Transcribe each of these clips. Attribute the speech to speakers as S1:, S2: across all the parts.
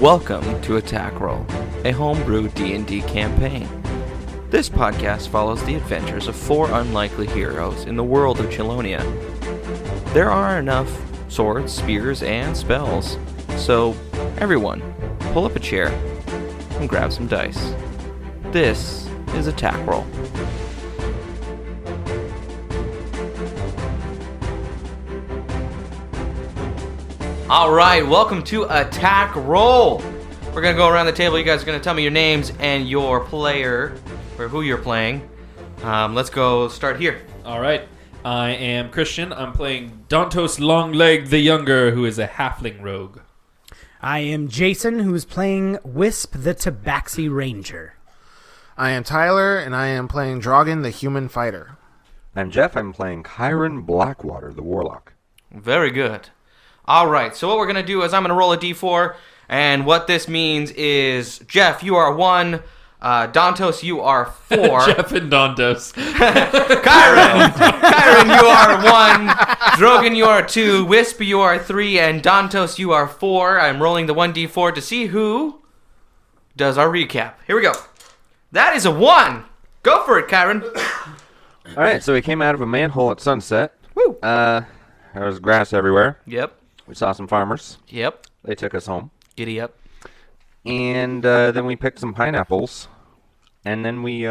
S1: Welcome to Attack Roll, a homebrew D&D campaign. This podcast follows the adventures of 4 unlikely heroes in the world of Chelonia. There are enough swords, spears, and spells, so everyone, pull up a chair and grab some dice. This is Attack Roll. Alright, welcome to Attack Roll. We're going to go around the table. You guys are going to tell me your names and your player, or who you're playing. Let's go start here.
S2: Alright, I am Christian. I'm playing Dantos Longleg the Younger, who is a halfling rogue.
S3: I am Jason, who's playing Wisp the Tabaxi Ranger.
S4: I am Tyler, and I am playing Drogon the Human Fighter.
S5: I'm Jeff. I'm playing Kyron Blackwater, the Warlock.
S1: Very good. Alright, so what we're going to do is I'm going to roll a d4, and what this means is, Jeff, you are 1, Dantos, you are 4.
S2: Jeff and Dantos.
S1: Kyron, you are 1, Drogon, you are 2, Wisp, you are 3, and Dantos, you are 4. I'm rolling the 1d4 to see who does our recap. Here we go. That is a 1. Go for it, Kyron.
S5: All right, so we came out of a manhole at sunset.
S1: Woo.
S5: There was grass everywhere.
S1: Yep.
S5: We saw some farmers.
S1: Yep.
S5: They took us home.
S1: Giddy up.
S5: And then we picked some pineapples. And then we...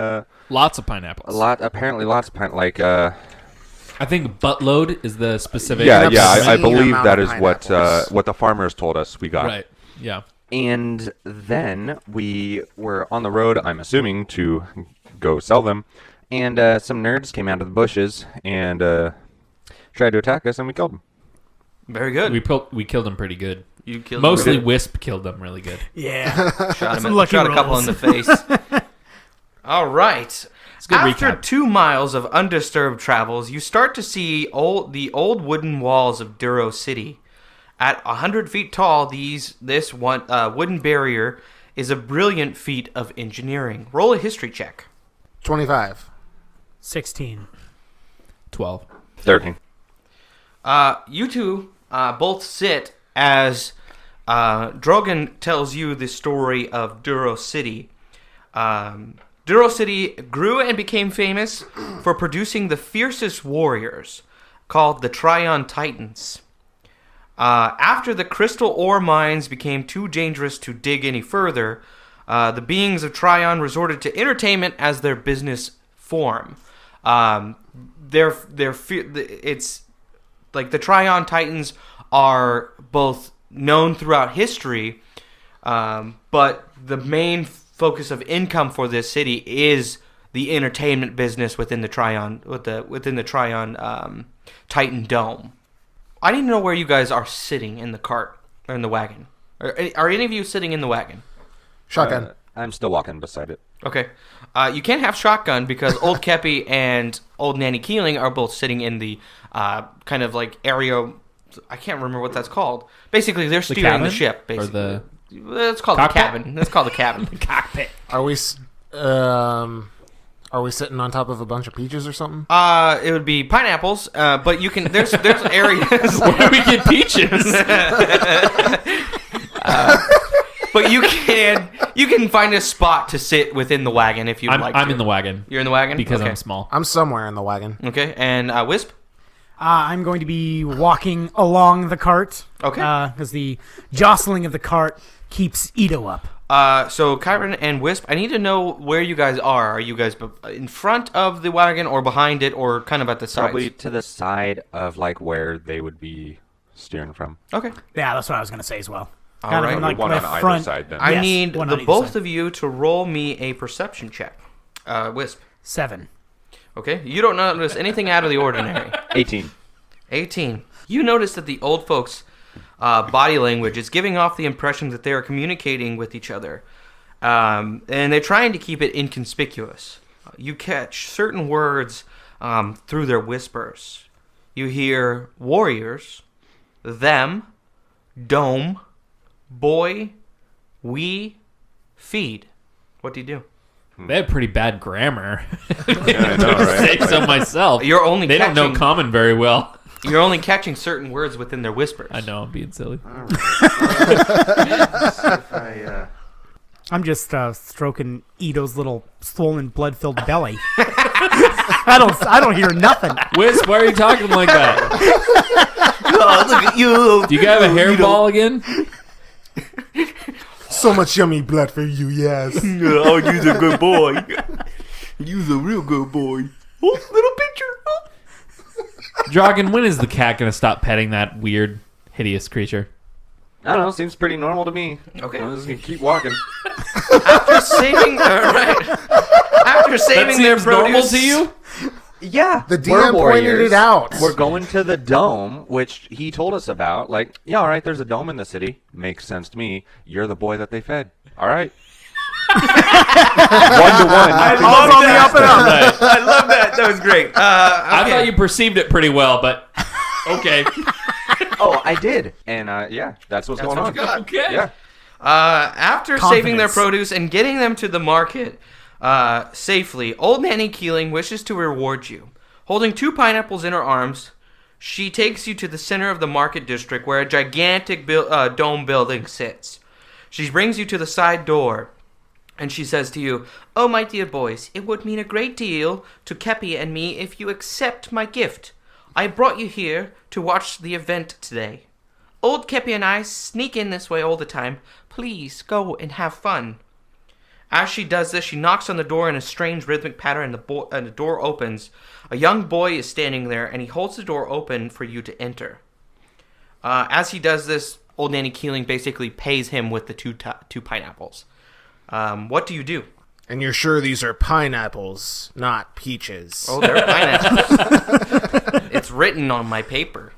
S2: Lots of pineapples.
S5: Apparently lots of pineapples.
S2: I think buttload is the specific...
S5: I believe that is what
S4: pineapples.
S5: what the farmers told us we got.
S2: Right, yeah.
S5: And then we were on the road, I'm assuming, to go sell them. And some nerds came out of the bushes and tried to attack us, and we killed them.
S1: Very good.
S2: We killed him pretty good.
S1: You killed
S2: Mostly
S1: him.
S2: Wisp killed them really good.
S3: Yeah.
S1: Shot
S3: Some lucky
S1: a couple in
S3: rolls.
S1: the face. All right.
S2: Good
S1: After
S2: recap.
S1: 2 miles of undisturbed travels, you start to see the old wooden walls of Duro City. At 100 feet tall, this wooden barrier is a brilliant feat of engineering. Roll a history check.
S4: 25.
S3: 16.
S2: 12.
S5: 13.
S1: You two both sit as Drogon tells you the story of Duro City. Duro City grew and became famous for producing the fiercest warriors, called the Tryon Titans. After the crystal ore mines became too dangerous to dig any further, the beings of Tryon resorted to entertainment as their business form. It's like the Tryon Titans are both known throughout history, but the main focus of income for this city is the entertainment business within the Tryon Titan Dome. I need to know where you guys are sitting in the cart or in the wagon. Are any of you sitting in the wagon?
S4: Shotgun.
S5: I'm still walking beside it.
S1: Okay. You can't have shotgun because Old Kepi and Old Nanny Keeling are both sitting in the kind of like area. I can't remember what that's called. Basically, they're steering the
S2: cabin?
S1: ship.
S2: Or
S1: Basically,
S2: the
S1: it's called
S2: cockpit?
S1: the cabin. It's called the cabin.
S2: cockpit.
S4: Are we sitting on top of a bunch of peaches or something?
S1: It would be pineapples, but you can. There's areas
S2: Where do we get peaches?
S1: but you can find a spot to sit within the wagon if you'd like.
S2: I'm
S1: to.
S2: in the wagon.
S1: You're in the wagon
S2: Because
S1: okay.
S2: I'm small.
S4: I'm somewhere in the wagon.
S1: Okay, and Wisp.
S3: I'm going to be walking along the cart.
S1: Okay.
S3: Because the jostling of the cart keeps Ito up.
S1: So Kyron and Wisp, I need to know where you guys are. Are you guys in front of the wagon or behind it or kind of at the sides?
S5: Probably to the side of like where they would be steering from.
S1: Okay.
S3: Yeah, that's what I was going to say as well.
S1: All
S3: Kind
S1: right.
S3: of like
S5: One
S3: the
S5: on either
S3: front.
S5: side then.
S1: I
S3: Yes,
S1: need
S3: one
S1: the
S3: on either
S1: both
S3: side.
S1: of you to roll me a perception check. Wisp.
S3: 7.
S1: Okay. You don't notice anything out of the ordinary.
S5: 18.
S1: 18. You notice that the old folks' body language is giving off the impression that they are communicating with each other. And they're trying to keep it inconspicuous. You catch certain words through their whispers. You hear warriors, them, dome, boy, we, feed. What do you do?
S2: They have pretty bad grammar.
S5: Yeah, I know, right?
S2: Say so myself.
S1: You're only
S2: They don't know
S1: catching-
S2: common very well.
S1: You're only catching certain words within their whispers.
S2: I know I'm being silly.
S5: All right.
S3: I'm just stroking Ito's little swollen, blood-filled belly. I don't hear nothing.
S2: Wisp, why are you talking like that?
S1: Oh, look at you.
S2: Do you have a hairball again?
S4: So much yummy blood for you, yes.
S1: Oh, you's a good boy. You's a real good boy. Oh, little picture. Oh.
S2: Dragon, when is the cat going to stop petting that weird, hideous creature?
S5: I don't know. Seems pretty normal to me.
S1: Okay.
S5: I'm just gonna keep walking.
S1: After saving, After saving
S2: That
S1: their
S2: seems
S1: produce,
S2: normal to you?
S5: Yeah,
S4: The
S5: we're
S4: DM pointed
S5: warriors.
S4: it out.
S5: We're going to the dome, which he told us about. Like, yeah, all right, there's a dome in the city. Makes sense to me. You're the boy that they fed. All right. 1-1.
S1: I love
S3: on the
S1: that.
S3: up and up.
S1: I love that. That was great.
S2: I
S1: Okay.
S2: thought you perceived it pretty well, but okay.
S5: Oh, I did. And yeah, that's what's going
S1: what
S5: on.
S1: you got.
S2: Okay.
S5: Yeah.
S1: After saving their
S3: Confidence.
S1: produce and getting them to the market safely, Old Nanny Keeling wishes to reward you. Holding 2 pineapples in her arms, she takes you to the center of the market district where a gigantic dome building sits. She brings you to the side door, and she says to you, "Oh, my dear boys, it would mean a great deal to Kepi and me if you accept my gift. I brought you here to watch the event today. Old Kepi and I sneak in this way all the time. Please go and have fun." As she does this, she knocks on the door in a strange rhythmic pattern, and the door opens. A young boy is standing there, and he holds the door open for you to enter. As he does this, Old Nanny Keeling basically pays him with the two pineapples. What do you do?
S4: And you're sure these are pineapples, not peaches.
S1: Oh, they're pineapples. It's written on my paper.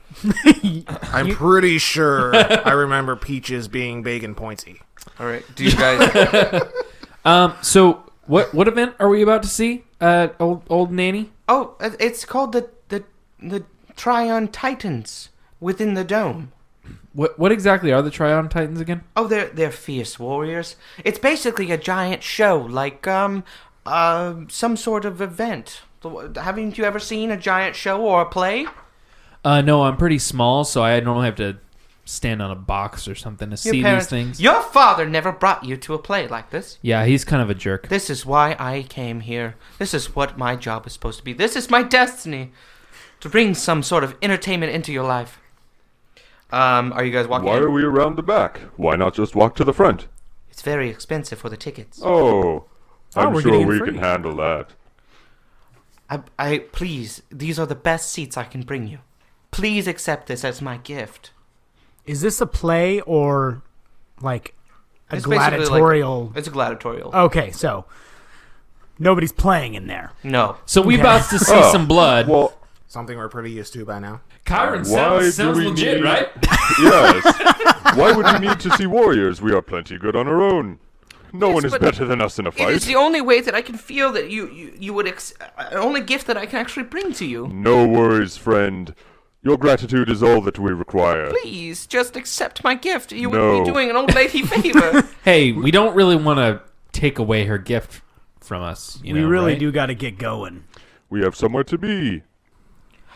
S4: I'm pretty sure I remember peaches being big and pointy.
S1: All right. Do you guys...
S2: So what event are we about to see? Old Nanny?
S1: Oh, it's called the Trion Titans within the dome.
S2: What exactly are the Trion Titans again?
S1: Oh, they're fierce warriors. It's basically a giant show, like some sort of event. Haven't you ever seen a giant show or a play?
S2: No, I'm pretty small, so I normally have to stand on a box or something to see these things.
S1: Your father never brought you to a play like this.
S2: Yeah, he's kind of a jerk.
S1: This is why I came here. This is what my job is supposed to be. This is my destiny, to bring some sort of entertainment into your life. Are you guys walking?
S6: Why
S1: in?
S6: are we around the back? Why not just walk to the front?
S1: It's very expensive for the tickets.
S6: Oh, I'm
S3: we're
S6: sure
S3: getting
S6: we
S3: free.
S6: can handle that.
S1: I please, these are the best seats I can bring you. Please accept this as my gift.
S3: Is this a play or like a
S1: It's basically
S3: gladiatorial?
S1: It's a gladiatorial.
S3: Okay, so nobody's playing in there.
S1: No.
S2: So we
S3: Okay.
S2: about to see some blood.
S6: Well,
S4: Something we're pretty used to by now.
S2: Kyron
S6: why
S2: sounds
S6: do we
S2: legit,
S6: need-
S2: right?
S6: yes. Why would we need to see warriors? We are plenty good on our own. No
S1: Yes,
S6: one is
S1: but
S6: better than us in a
S1: It is
S6: fight.
S1: the only way that I can feel that you would only gift that I can actually bring to you.
S6: No worries, friend. Your gratitude is all that we require.
S1: Please, just accept my gift. You would
S6: No.
S1: be doing an old lady favor.
S2: Hey, we don't really want to take away her gift from us. You
S3: We
S2: know,
S3: really
S2: right?
S3: do got to get going.
S6: We have somewhere to be.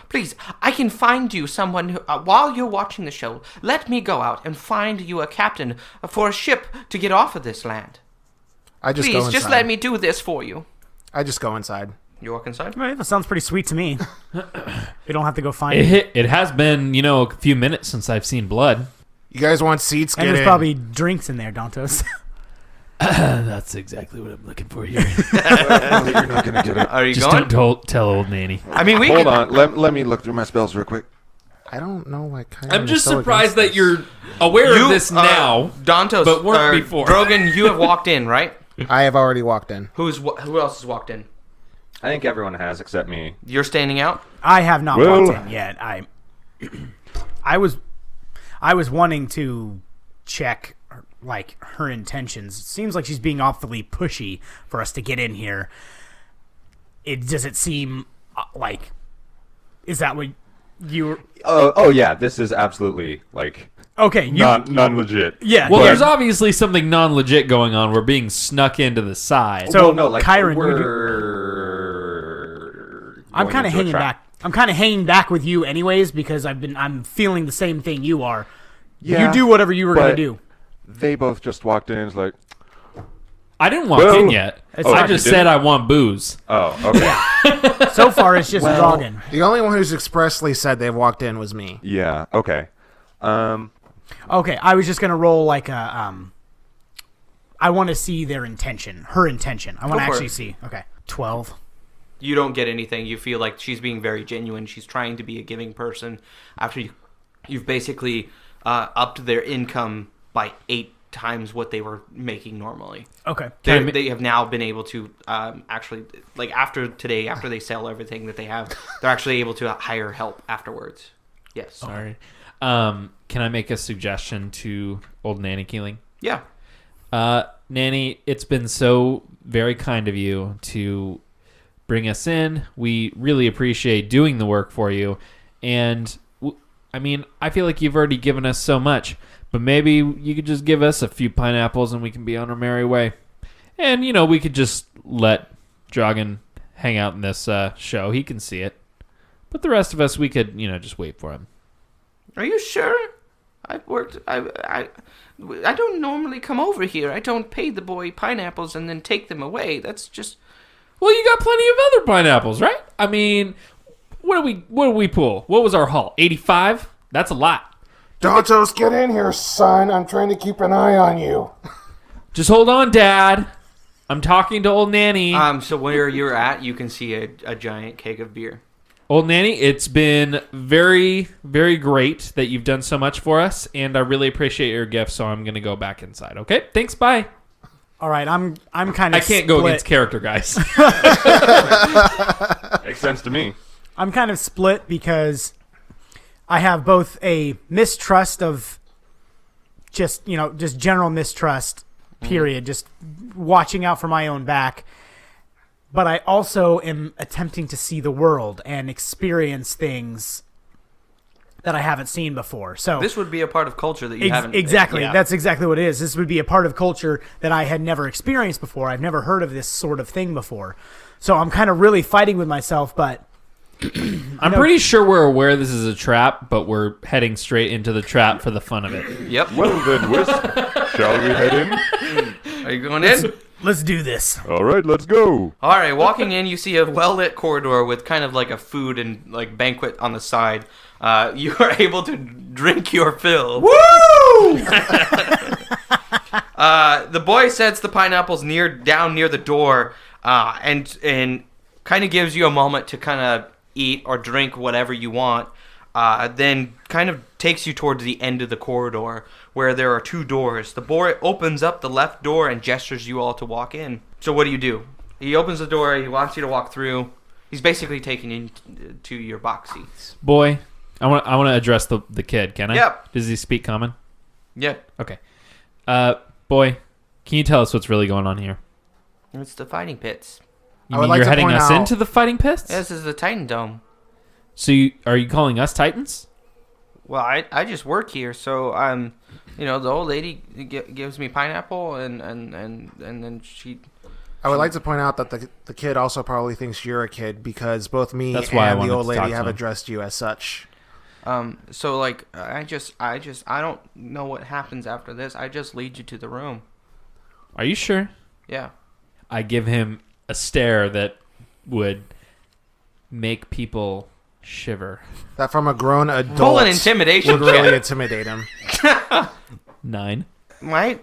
S1: Please, I can find you someone who, while you're watching the show, let me go out and find you a captain for a ship to get off of this land.
S4: I just go
S1: Please,
S4: inside.
S1: just let me do this for you.
S4: I just go inside.
S1: You walk inside?
S3: All right, that sounds pretty sweet to me. We don't have to go find it.
S2: It has been, a few minutes since I've seen blood.
S4: You guys want seats?
S3: And
S4: Get
S3: there's
S4: in.
S3: probably drinks in there, Dantos.
S2: That's exactly what I'm looking for here.
S5: You're not gonna get it.
S1: Are you
S2: Just
S1: going?
S2: don't tell old Nanny.
S1: I mean, we
S5: Hold
S1: could,
S5: on. Let me look through my spells real quick.
S4: I don't know why. Kyron
S2: I'm
S4: is
S2: just
S4: so
S2: surprised
S4: against
S2: that you're aware of this now.
S1: Dantos,
S2: but weren't before.
S1: Drogon, you have walked in, right?
S4: this. I have already walked in.
S1: Who else has walked in?
S5: I think everyone has except me.
S1: You're standing out?
S3: I have not
S6: Well-
S3: walked in yet. I was wanting to check like her intentions. It seems like she's being awfully pushy for us to get in here. Does it seem like, is that what you?
S5: Oh yeah, this is absolutely like
S3: Okay, you.
S6: Non-legit.
S3: Yeah.
S2: Well,
S3: yeah.
S2: there's obviously something non-legit going on. We're being snuck into the side.
S3: So,
S5: well, no, like
S3: Kyron,
S5: we're
S3: I'm
S5: going
S3: kind of
S5: into a
S3: hanging
S5: trap.
S3: back. I'm kind of hanging back with you anyways because I'm feeling the same thing you are.
S6: Yeah,
S3: You do whatever you were going to
S6: but
S3: do.
S6: They both just walked in. It's like,
S2: I didn't walk
S6: Well-
S2: in yet.
S3: It's
S2: I
S3: not-
S2: just
S6: you
S2: said
S6: didn't?
S2: I want booze.
S6: oh, okay.
S3: So far, it's just Dragon.
S4: The only one who's expressly said they've walked in was me.
S6: Yeah, okay.
S3: Okay, I was just going to roll like a... I want to see their intention. Her intention. I want to
S1: Go for
S3: actually
S1: it.
S3: see. Okay. 12.
S1: You don't get anything. You feel like she's being very genuine. She's trying to be a giving person. After you've basically upped their income by 8 times what they were making normally.
S3: Okay.
S1: They have now been able to actually, like after today, after they sell everything that they have, they're actually able to hire help afterwards. Yes.
S2: Sorry. Can I make a suggestion to old Nanny Keeling?
S1: Yeah.
S2: Nanny, it's been so very kind of you to bring us in. We really appreciate doing the work for you. And, I mean, I feel like you've already given us so much. But maybe you could just give us a few pineapples and we can be on our merry way. And, you know, we could just let Dragon hang out in this show. He can see it. But the rest of us, we could, you know, just wait for him.
S1: Are you sure? I don't normally come over here. I don't pay the boy pineapples and then take them away. That's just...
S2: Well, you got plenty of other pineapples, right? I mean, what did we pull? What was our haul? 85? That's a lot.
S4: Dantos, get in here, son. I'm trying to keep an eye on you.
S2: Just hold on, Dad. I'm talking to old Nanny.
S1: So where you're at, you can see a giant keg of beer.
S2: Old Nanny, it's been very, very great that you've done so much for us, and I really appreciate your gift, so I'm going to go back inside, okay? Thanks, bye.
S3: All right, I'm kind of
S2: I can't go against character, guys.
S6: Makes sense to me.
S3: I'm kind of split because I have both a mistrust of just general mistrust, period, just watching out for my own back. But I also am attempting to see the world and experience things that I haven't seen before. So
S1: This would be a part of culture that you haven't...
S3: exactly.
S1: Yeah.
S3: That's exactly what it is. This would be a part of culture that I had never experienced before. I've never heard of this sort of thing before. So I'm kind of really fighting with myself, but
S2: I'm pretty sure we're aware this is a trap, but we're heading straight into the trap for the fun of it.
S1: Yep.
S6: Well then, Wisp, shall we head in?
S1: Are you going in?
S3: let's do this.
S6: All right, let's go.
S1: All right, walking in, you see a well-lit corridor with kind of like a food and like banquet on the side. You are able to drink your fill.
S3: Woo!
S1: The boy sets the pineapples down near the door, and kind of gives you a moment to kind of eat or drink whatever you want. Then kind of takes you towards the end of the corridor where there are 2 doors. The boy opens up the left door and gestures you all to walk in. So what do? He opens the door. He wants you to walk through. He's basically taking you to your box seats.
S2: Boy, I want to address the kid, can I?
S1: Yep.
S2: Does he speak common?
S1: Yep.
S2: Okay. Boy, can you tell us what's really going on here?
S1: It's the fighting pits.
S2: You
S4: I would
S2: mean
S4: like
S2: you're
S4: to
S2: heading
S4: point
S2: us
S4: out-
S2: into the fighting pits?
S1: This is the Titan Dome.
S2: So are you calling us Titans?
S1: Well, I just work here, so the old lady gives me pineapple, and then she.
S4: I would like to point out that the kid also probably thinks you're a kid because both me
S2: That's why I
S4: and the
S2: wanted
S4: old
S2: to
S4: lady
S2: talk to
S4: have
S2: him.
S4: addressed you as such.
S1: So like I don't know what happens after this. I just lead you to the room.
S2: Are you sure?
S1: Yeah.
S2: I give him a stare that would make people shiver.
S4: That from a grown adult
S1: Roll an intimidation
S4: would really
S1: check.
S4: intimidate him.
S2: 9.
S1: I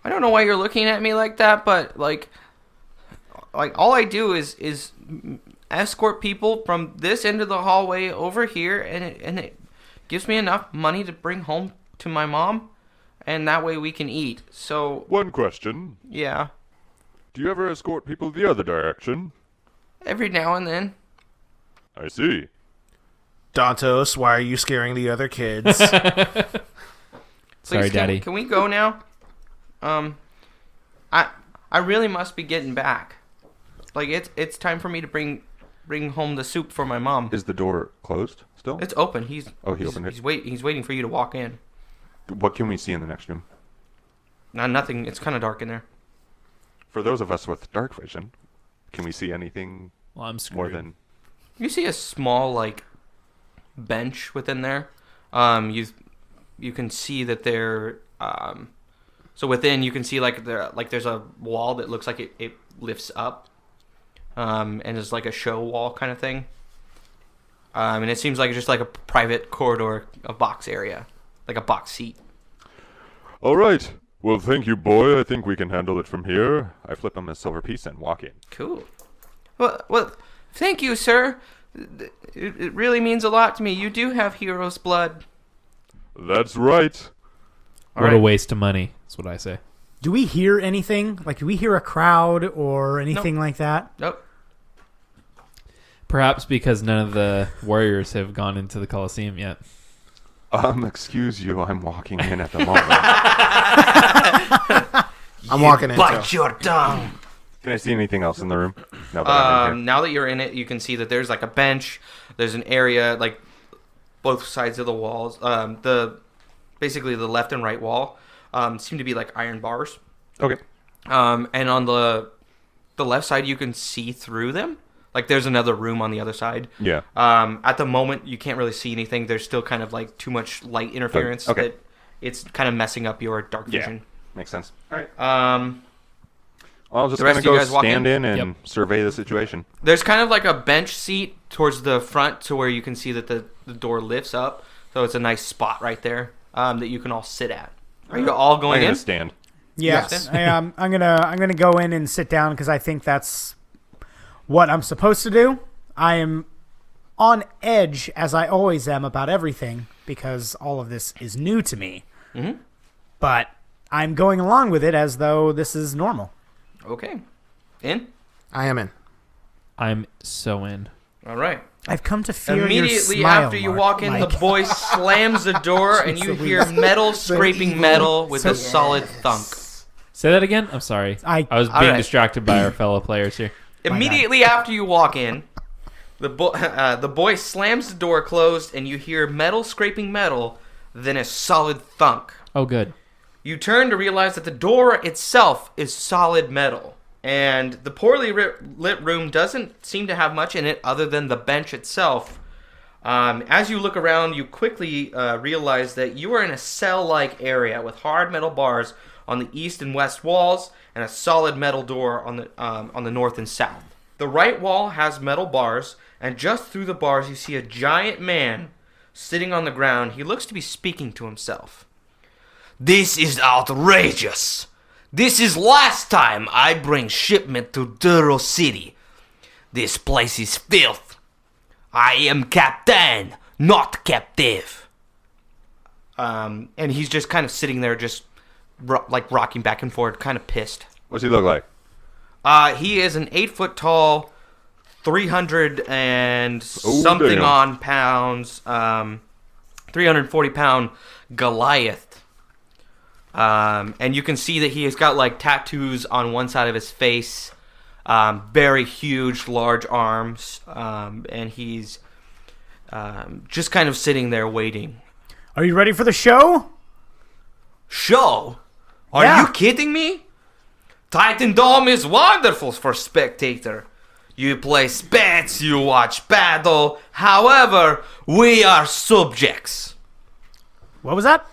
S1: don't know why you're looking at me like that, but like all I do is escort people from this end of the hallway over here, and it gives me enough money to bring home to my mom, and that way we can eat. So
S6: One question.
S1: yeah,
S6: Do you ever escort people the other direction?
S1: every now and then.
S6: I see.
S4: Dantos, why are you scaring the other kids?
S2: Sorry,
S1: Please,
S2: Daddy.
S1: Can we go now? I really must be getting back. Like it's time for me to bring home the soup for my mom.
S6: Is the door closed still?
S1: It's open. He
S6: opened it.
S1: He's waiting for you to walk in.
S6: What can we see in the next room?
S1: Nothing. It's kind of dark in there.
S6: For those of us with dark vision, can we see anything
S2: Well, I'm screwed.
S6: more than
S1: You see a small like bench within there. You can see that there. So within, you can see there's a wall that looks like it lifts up, and is like a show wall kind of thing. And it seems like it's just like a private corridor, a box area, like a box seat.
S6: All right. Well, thank you, boy. I think we can handle it from here. I flip him a silver piece and walk in.
S1: Cool. Well, thank you, sir. It really means a lot to me. You do have hero's blood.
S6: That's right.
S1: All
S2: What a
S1: right.
S2: waste of money. That's what I say.
S3: Do we hear anything? Like, do we hear a crowd or anything like that?
S1: Nope.
S2: Perhaps because none of the warriors have gone into the Colosseum yet.
S5: Excuse you. I'm walking in at the moment.
S4: I'm walking in.
S1: Bite
S4: too.
S1: your tongue.
S5: Can I see anything else in the room? Now that I'm in here.
S1: Now that you're in it, you can see that there's like a bench. There's an area like both sides of the walls. Basically the left and right wall seem to be like iron bars.
S5: Okay.
S1: And on the left side, you can see through them. Like there's another room on the other side.
S5: Yeah.
S1: At the moment, you can't really see anything. There's still kind of like too much light interference
S5: Okay.
S1: that it's kind of messing up your dark vision.
S5: Makes sense. All right.
S1: Well,
S5: I'll just
S1: the rest
S5: kind of
S1: of you
S5: go
S1: guys walk
S5: stand
S1: in?
S5: in and survey the situation.
S1: there's kind of like a bench seat towards the front to where you can see that the door lifts up. So it's a nice spot right there that you can all sit at. Are you all
S5: I'm
S1: going
S5: going
S1: in?
S5: to stand.
S3: Yes, I'm gonna go in and sit down because I think that's what I'm supposed to do. I am on edge, as I always am, about everything because all of this is new to me.
S1: Mhm.
S3: But I'm going along with it as though this is normal.
S1: Okay. In?
S4: I am in.
S2: I'm so in.
S1: All right.
S3: I've come to fear your
S1: Immediately
S3: smile,
S1: after you
S3: Mark,
S1: walk in,
S3: like-
S1: the boy slams the door and you hear metal scraping metal with a solid thunk.
S2: Say that again? I'm sorry.
S3: I
S2: was
S1: All
S2: being
S1: right.
S2: distracted by our fellow players here.
S1: Immediately after you walk in, the boy slams the door closed and you hear metal scraping metal, then a solid thunk.
S2: Oh, good.
S1: You turn to realize that the door itself is solid metal. And the poorly lit room doesn't seem to have much in it other than the bench itself. As you look around, you quickly realize that you are in a cell-like area with hard metal bars on the east and west walls and a solid metal door on the north and south. The right wall has metal bars, and just through the bars you see a giant man sitting on the ground. He looks to be speaking to himself. "This is outrageous. This is last time I bring shipment to Duro City. This place is filth. I am captain, not captive." And he's just kind of sitting there, just rocking back and forth, kind of pissed.
S5: What's he look like?
S1: He is an 8 foot tall, 300 and
S5: Oh,
S1: something
S5: damn.
S1: on pounds, 340-pound Goliath. And you can see that he has got like tattoos on one side of his face, very huge, large arms, and he's just kind of sitting there waiting.
S3: Are you ready for the show?
S1: Show? Are
S3: Yeah.
S1: you kidding me? Titan Dome is wonderful for spectator. You play spats, you watch battle. However, we are subjects.
S3: What was that?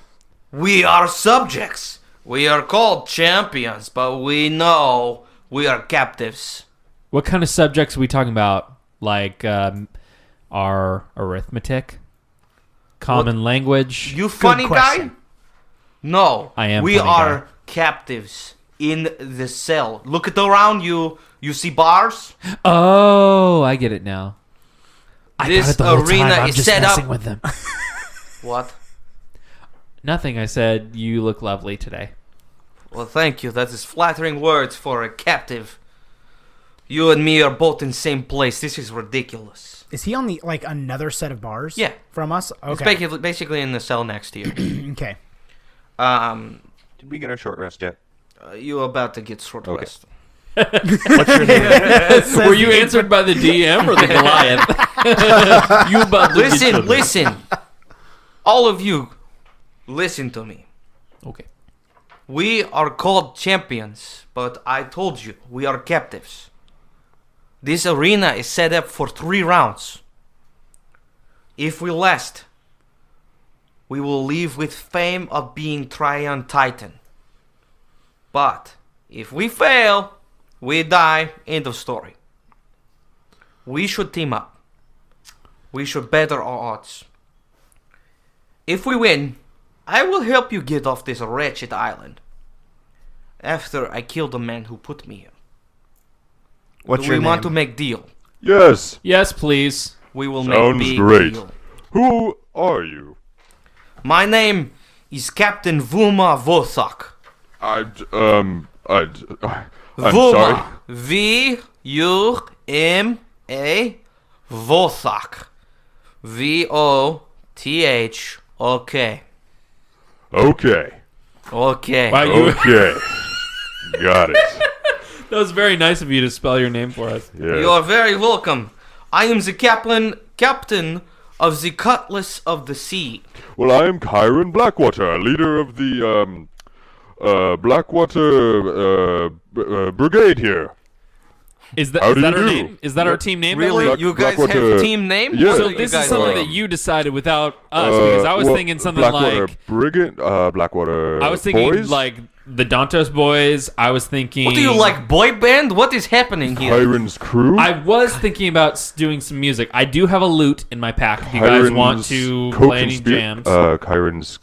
S1: We are subjects. We are called champions, but we know we are captives.
S2: What kind of subjects are we talking about? Like our arithmetic? Common language?
S1: You funny guy?
S3: question.
S1: No.
S2: I am
S1: We
S2: funny
S1: are
S2: guy.
S1: captives in the cell. Look at around you. You see bars?
S2: Oh, I get it now.
S1: This arena
S3: I'm
S1: is
S3: just
S1: set
S3: messing
S1: up.
S3: with them.
S1: What?
S2: Nothing. I said you look lovely today.
S1: Well, thank you. That is flattering words for a captive. You and me are both in the same place. This is ridiculous.
S3: Is he on the another set of bars?
S1: Yeah.
S3: From us?
S1: It's
S3: Okay.
S1: basically in the cell next to you.
S3: Okay.
S5: Did we get our short rest yet?
S1: You about to get short
S5: Okay.
S1: rest.
S2: Were you answered by the DM or the Goliath? You about to get
S1: Listen. All of you, listen to me.
S2: Okay.
S1: We are called champions, but I told you, we are captives. This arena is set up for 3 rounds. If we last, we will leave with fame of being Tryon Titan. But if we fail, we die. End of story. We should team up. We should better our odds. If we win, I will help you get off this wretched island. After I kill the man who put me here.
S4: What's
S1: Do
S4: your
S1: we
S4: name?
S1: want to make deal?
S6: Yes.
S2: Yes, please.
S1: We will
S6: Sounds
S1: make big
S6: great.
S1: deal.
S6: Who are you?
S1: My name is Captain Vuma Vosak.
S6: I'm
S1: Vuma.
S6: sorry.
S1: V-U-M-A Vosak. V-O-T-H-O-K.
S6: Okay.
S1: Okay.
S2: Wow, you,
S6: Okay. Got it.
S2: that was very nice of you to spell your name for us.
S6: Yeah.
S1: You are very welcome. I am the captain of the Cutlass of the Sea.
S6: Well, I am Kyron Blackwater, leader of the Blackwater brigade here.
S2: Is that
S6: How
S2: is
S6: do
S2: that
S6: you
S2: our
S6: do?
S2: name? Is that our team name? that
S1: Really?
S2: we're-
S1: You guys
S6: Blackwater-
S1: have team name?
S6: Yeah.
S1: What
S2: So
S1: do you
S2: this
S1: guys
S2: is something
S1: want?
S2: that you decided without us because I was thinking something
S6: Blackwater
S2: like
S6: brigade, Blackwater.
S2: I was thinking
S6: boys?
S2: like the Dantos Boys. I was thinking.
S1: What do you like, boy band? What is happening here?
S6: Kyron's crew.
S2: I was thinking about doing some music. I do have a lute in my pack. If you guys want to
S6: Coke
S2: play
S6: and
S2: any
S6: Spear-
S2: jams,
S6: Kyron's.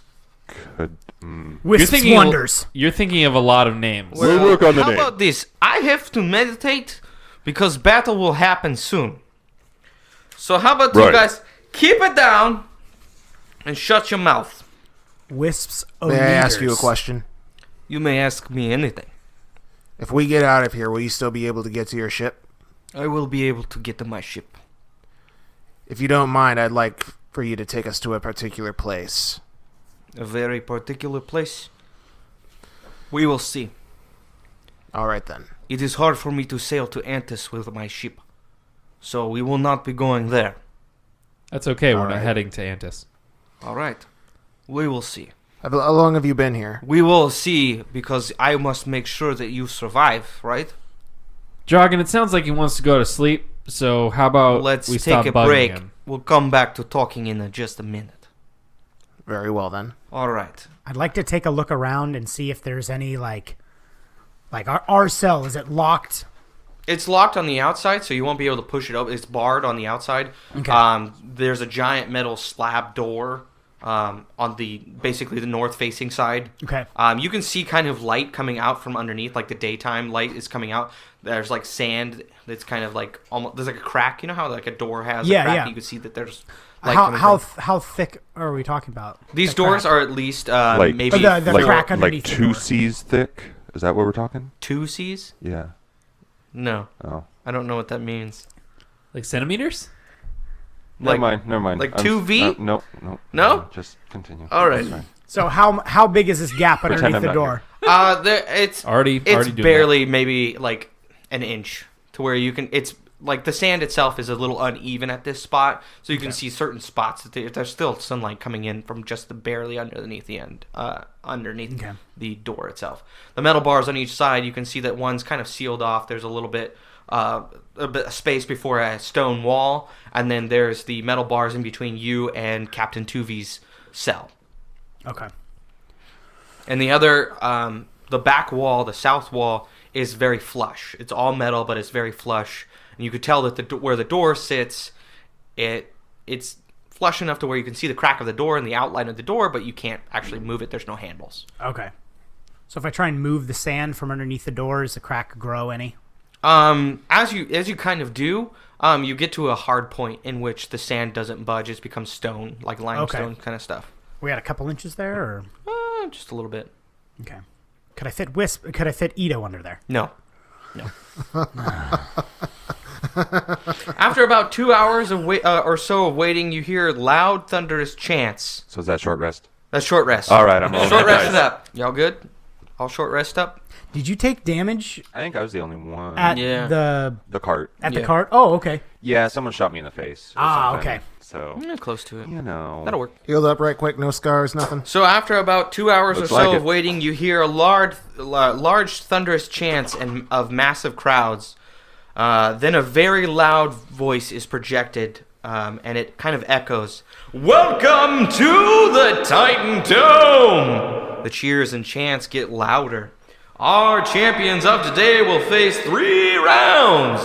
S3: Wisps
S2: thinking
S3: wonders.
S2: you're thinking of a lot of names.
S6: We'll work on the
S1: how
S6: name.
S1: about this? I have to meditate because battle will happen soon. So how about you
S6: Right.
S1: guys keep it down and shut your mouth?
S3: Wisps.
S4: May I ask you a question?
S1: You may ask me anything.
S4: If we get out of here, will you still be able to get to your ship?
S1: I will be able to get to my ship.
S4: If you don't mind, I'd like for you to take us to a particular place.
S1: A very particular place. We will see.
S4: All right, then.
S1: It is hard for me to sail to Antis with my ship. So we will not be going there.
S2: That's okay. We're not
S4: Alright.
S2: heading to Antis.
S1: Alright. We will see.
S4: How long have you been here?
S1: We will see because I must make sure that you survive, right?
S2: Dragon, it sounds like he wants to go to sleep. So how about
S1: Let's
S2: we
S1: take
S2: stop
S1: a
S2: bugging
S1: break.
S2: him?
S1: We'll come back to talking in just a minute.
S4: Very well, then.
S1: Alright.
S3: I'd like to take a look around and see if there's any like our cell. Is it locked?
S1: It's locked on the outside, so you won't be able to push it open. It's barred on the outside.
S3: Okay.
S1: There's a giant metal slab door on the basically the north-facing side.
S3: Okay.
S1: You can see kind of light coming out from underneath, like the daytime light is coming out. There's like sand that's kind of like almost there's like a crack. You know how like a door has
S3: Yeah,
S1: a crack?
S3: yeah.
S1: You can see that there's light
S3: How
S1: coming
S3: how
S1: from.
S3: how thick are we talking about?
S1: These
S3: The
S1: doors
S3: crack?
S1: are at least
S5: Like-
S1: maybe
S3: The
S5: like,
S3: crack
S5: like
S3: underneath the
S5: 2
S3: door.
S5: C's thick. Is that what we're talking?
S1: 2 C's?
S5: Yeah.
S1: No,
S5: Oh.
S1: I don't know what that means.
S2: Like centimeters?
S1: Like,
S5: Never mind.
S1: like
S5: I'm
S1: 2V?
S5: No.
S1: No?
S5: Just continue.
S1: All right.
S5: That's fine.
S3: So how big is this gap
S5: Pretend
S3: underneath
S5: I'm
S3: the
S5: not
S3: door?
S1: It's
S2: Already doing
S1: barely maybe like an inch to where you can. It's like the sand itself is a little uneven at this spot, so you can see certain spots that there's still sunlight coming in from just the barely underneath the end, underneath
S3: Okay.
S1: the door itself. The metal bars on each side, you can see that one's kind of sealed off. There's a little bit. A bit of space before a stone wall, and then there's the metal bars in between you and Captain Tuvi's cell.
S3: Okay.
S1: And the other, the back wall, the south wall, is very flush. It's all metal, but it's very flush. And you could tell that where the door sits, it's flush enough to where you can see the crack of the door and the outline of the door, but you can't actually move it. There's no handles.
S3: Okay. So if I try and move the sand from underneath the door, does the crack grow any?
S1: As you kind of do, you get to a hard point in which the sand doesn't budge. It's become stone, like limestone kind of stuff.
S3: We had a couple inches there, or
S1: Just a little bit.
S3: okay. Could I fit Wisp? Could I fit Ito under there?
S1: No. After about 2 hours of or so of waiting, you hear loud, thunderous chants.
S5: So is that short rest?
S1: That's short rest.
S5: All right, I'm rolling.
S1: Short
S5: my
S1: rest
S5: dice.
S1: is up. Y'all good? All short rest up?
S3: Did you take damage
S5: I think I was the only one.
S3: at
S1: Yeah.
S3: the
S5: cart.
S3: the
S1: Yeah.
S3: cart? Oh, okay.
S5: Yeah, someone shot me in the face. or
S3: Ah,
S5: something.
S3: okay.
S5: So,
S1: Close to it.
S5: you know.
S1: That'll work.
S4: Healed up right quick, no scars, nothing.
S1: So after about 2 hours
S5: Looks
S1: or so
S5: like
S1: of
S5: it.
S1: waiting, you hear a large thunderous chants and of massive crowds. Then a very loud voice is projected, and it kind of echoes, "Welcome to the Titan Dome!" The cheers and chants get louder. "Our champions of today will face 3 rounds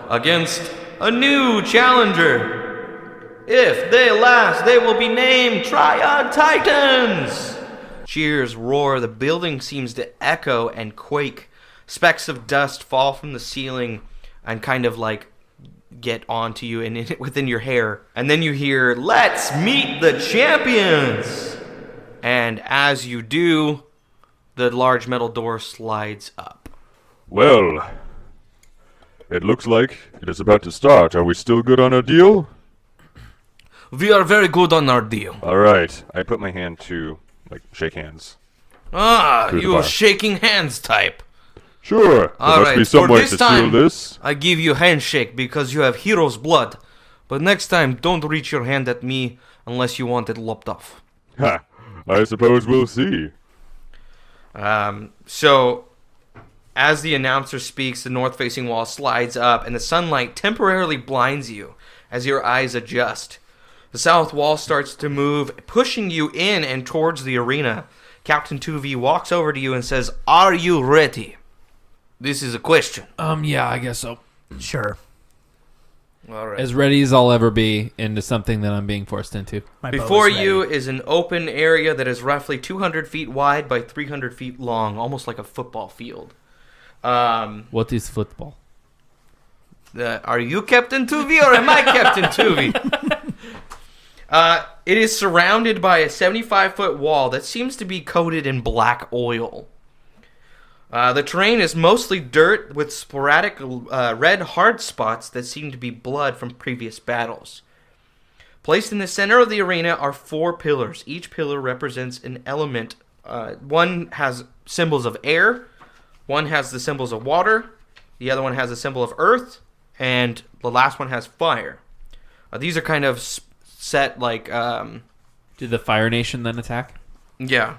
S1: against a new challenger. If they last, they will be named Triad Titans." Cheers roar. The building seems to echo and quake. Specks of dust fall from the ceiling and kind of like get onto you and within your hair. And then you hear, "Let's meet the champions!" And as you do, the large metal door slides up.
S6: Well, it looks like it is about to start. Are we still good on our deal?
S1: We are very good on our deal.
S6: All right. I put my hand to, shake hands.
S1: Ah,
S6: Through the
S1: you
S6: bar.
S1: shaking hands type.
S6: Sure. There
S1: All
S6: must
S1: right,
S6: be some
S1: for
S6: way
S1: this
S6: to seal
S1: time,
S6: this.
S1: I give you handshake because you have hero's blood. But next time, don't reach your hand at me unless you want it lopped off.
S6: Ha. I suppose we'll see.
S1: So, as the announcer speaks, the north-facing wall slides up, and the sunlight temporarily blinds you as your eyes adjust. The south wall starts to move, pushing you in and towards the arena. Captain 2V walks over to you and says, "Are you ready?" This is a question.
S2: Yeah, I guess so.
S3: Sure.
S1: All right.
S2: As ready as I'll ever be into something that I'm being forced into.
S3: My bow
S1: Before
S3: is ready.
S1: you is an open area that is roughly 200 feet wide by 300 feet long, almost like a football field.
S2: What is football?
S1: Are you Captain 2V or am I Captain 2V? It is surrounded by a 75-foot wall that seems to be coated in black oil. The terrain is mostly dirt with sporadic red hard spots that seem to be blood from previous battles. Placed in the center of the arena are 4 pillars. Each pillar represents an element. One has symbols of air, one has the symbols of water, the other one has a symbol of earth, and the last one has fire. These are kind of set like...
S2: Did the Fire Nation then attack?
S1: Yeah.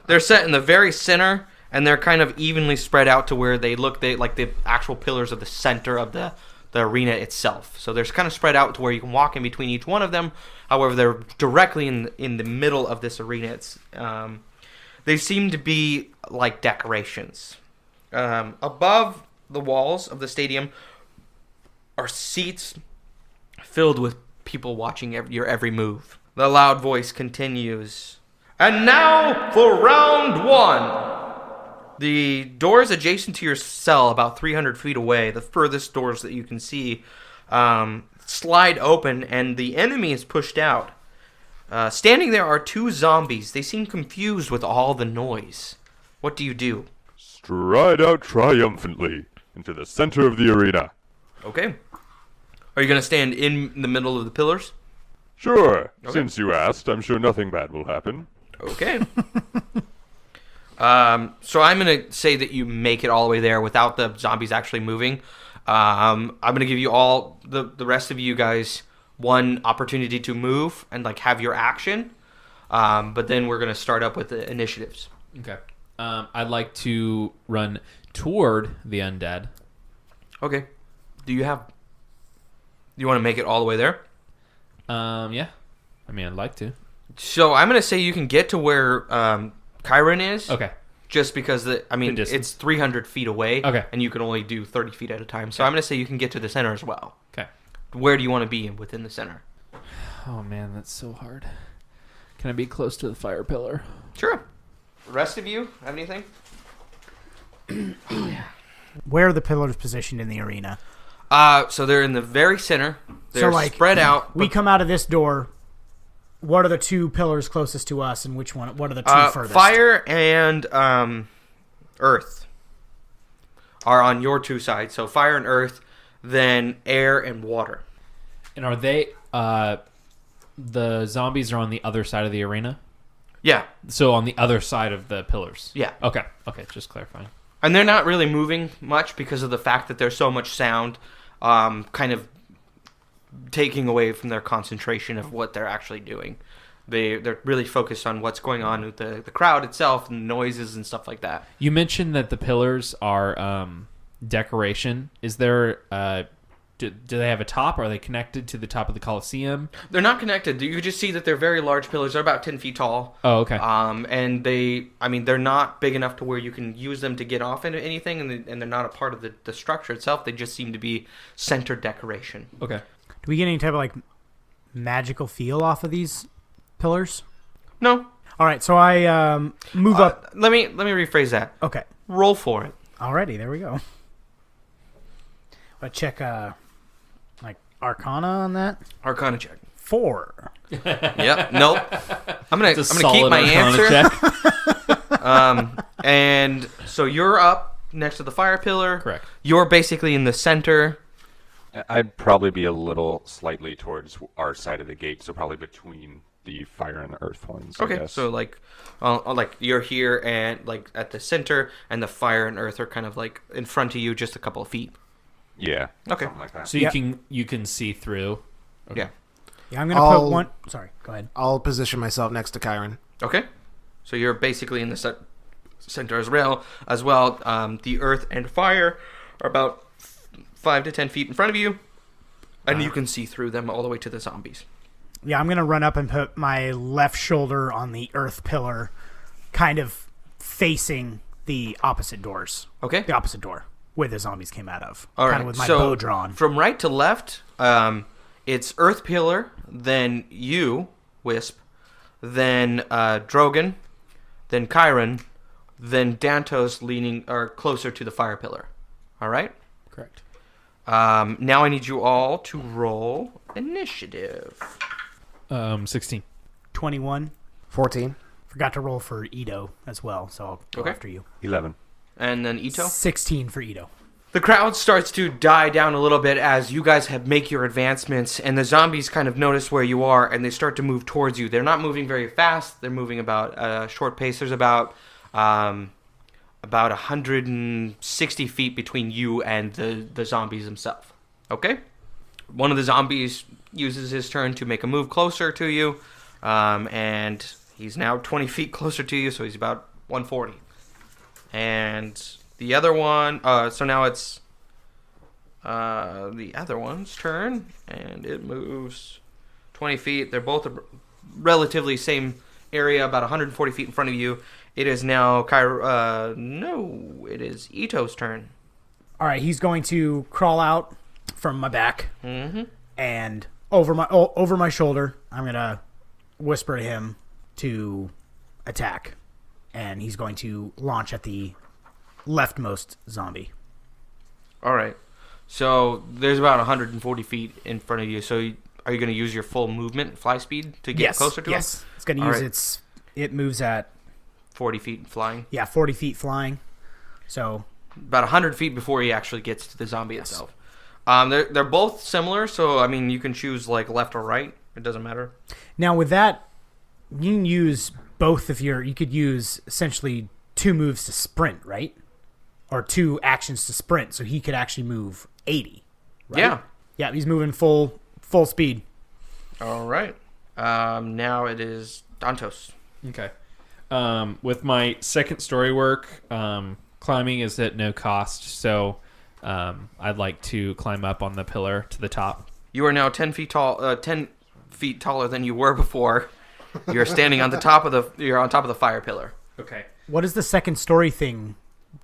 S1: They're set in the very center, and they're kind of evenly spread out to where they look like the actual pillars of the center of the arena itself. So they're kind of spread out to where you can walk in between each one of them. However, they're directly in the middle of this arena. They seem to be like decorations. Above the walls of the stadium are seats filled with people watching your every move. The loud voice continues. "And now for round 1. The doors adjacent to your cell, about 300 feet away, the furthest doors that you can see, slide open, and the enemy is pushed out. Standing there are 2 zombies. They seem confused with all the noise. What do you do?
S6: Stride out triumphantly into the center of the arena.
S1: Okay. Are you going to stand in the middle of the pillars?
S6: Sure.
S1: Okay.
S6: Since you asked, I'm sure nothing bad will happen.
S1: Okay. So I'm going to say that you make it all the way there without the zombies actually moving. I'm going to give you all, the rest of you guys, one opportunity to move and have your action. But then we're going to start up with the initiatives.
S2: Okay. I'd like to run toward the undead.
S1: Okay. Do you want to make it all the way there?
S2: Yeah. I mean, I'd like to.
S1: So I'm going to say you can get to where Kyron is.
S2: Okay.
S1: Just because, it's 300 feet away.
S2: Okay.
S1: And you can only do 30 feet at a time. So I'm going to say you can get to the center as well.
S2: Okay.
S1: Where do you want to be within the center?
S2: Oh, man, that's so hard. Can I be close to the fire pillar?
S1: Sure. The rest of you have anything?
S3: Where are the pillars positioned in the arena?
S1: So they're in the very center. They're
S3: So,
S1: spread out.
S3: We come out of this door. What are the 2 pillars closest to us, and what are the 2 furthest?
S1: Fire and earth are on your 2 sides. So fire and earth, then air and water.
S2: And are they... the zombies are on the other side of the arena?
S1: Yeah.
S2: So on the other side of the pillars?
S1: Yeah.
S2: Okay, just clarifying.
S1: And they're not really moving much because of the fact that there's so much sound kind of taking away from their concentration of what they're actually doing. They're really focused on what's going on with the crowd itself and noises and stuff like that.
S2: You mentioned that the pillars are decoration. Is there do they have a top? Are they connected to the top of the Colosseum?
S1: They're not connected. You just see that they're very large pillars. They're about 10 feet tall.
S2: Oh, okay.
S1: And they're not big enough to where you can use them to get off into anything, and they're not a part of the structure itself. They just seem to be center decoration.
S2: Okay.
S3: Do we get any type of like magical feel off of these pillars?
S1: No.
S3: All right, so I move up.
S1: Let me rephrase that.
S3: Okay.
S1: Roll for it.
S3: Alrighty, there we go. I check like Arcana on that.
S1: Arcana check.
S3: 4.
S1: Yep. Nope. I'm gonna
S2: It's a
S1: keep
S2: solid
S1: my
S2: Arcana
S1: answer.
S2: check.
S1: And so you're up next to the fire pillar.
S2: Correct.
S1: You're basically in the center.
S5: I'd probably be a little slightly towards our side of the gate, so probably between the fire and earth ones. I
S1: Okay.
S5: guess.
S1: So like you're here and like at the center, and the fire and earth are kind of like in front of you, just a couple of feet.
S5: Yeah.
S1: Okay.
S5: Something like that.
S2: So you can see through. Okay.
S1: Yeah.
S3: Yeah, I'm gonna put one. Sorry, go ahead.
S4: I'll position myself next to Kyron.
S1: Okay. So you're basically in the center as well. The earth and fire are about 5 to 10 feet in front of you, and you can see through them all the way to the zombies.
S3: Yeah, I'm gonna run up and put my left shoulder on the earth pillar, kind of facing the opposite doors.
S1: Okay.
S3: The opposite door where the zombies came out of.
S1: All right.
S3: Kind of with my
S1: so
S3: bow drawn.
S1: From right to left, it's Earth Pillar, then you, Wisp, then Drogon, then Chiron, then Dantos leaning or closer to the Fire Pillar. All right?
S2: Correct.
S1: Now I need you all to roll initiative.
S2: 16.
S3: 21.
S4: 14.
S3: Forgot to roll for Ito as well, so I'll go
S1: Okay.
S3: after you.
S5: 11.
S1: And then Ito.
S3: 16 for Ito.
S1: The crowd starts to die down a little bit as you guys make your advancements, and the zombies kind of notice where you are, and they start to move towards you. They're not moving very fast. They're moving about a short pace. There's about 160 feet between you and the zombies themselves. Okay? One of the zombies uses his turn to make a move closer to you, and he's now 20 feet closer to you, so he's about 140. And the other one, so now it's the other one's turn, and it moves 20 feet. They're both relatively same area, about 140 feet in front of you. It is now it is Ito's turn.
S3: All right, he's going to crawl out from my back
S1: Mm-hmm.
S3: and over my shoulder. I'm gonna whisper to him to attack, and he's going to launch at the leftmost zombie.
S1: All right. So there's about 140 feet in front of you. So are you going to use your full movement, fly speed, to get closer to him?
S3: Yes, it's going to
S1: All
S3: use
S1: right.
S3: It moves at
S1: 40 feet flying.
S3: 40 feet flying. So
S1: About 100 feet before he actually gets to the zombie itself. They're both similar, so I mean you can choose like left or right. It doesn't matter.
S3: now with that, you can use both of you could use essentially 2 moves to sprint, right? Or 2 actions to sprint, so he could actually move 80. Right?
S1: Yeah.
S3: Yeah, he's moving full speed.
S1: All right. Now it is Dantos.
S2: Okay. With my second story work, climbing is at no cost, so I'd like to climb up on the pillar to the top.
S1: You are now 10 feet tall. 10 feet taller than you were before. You're standing on the top of the fire pillar.
S2: Okay.
S3: What does the second story thing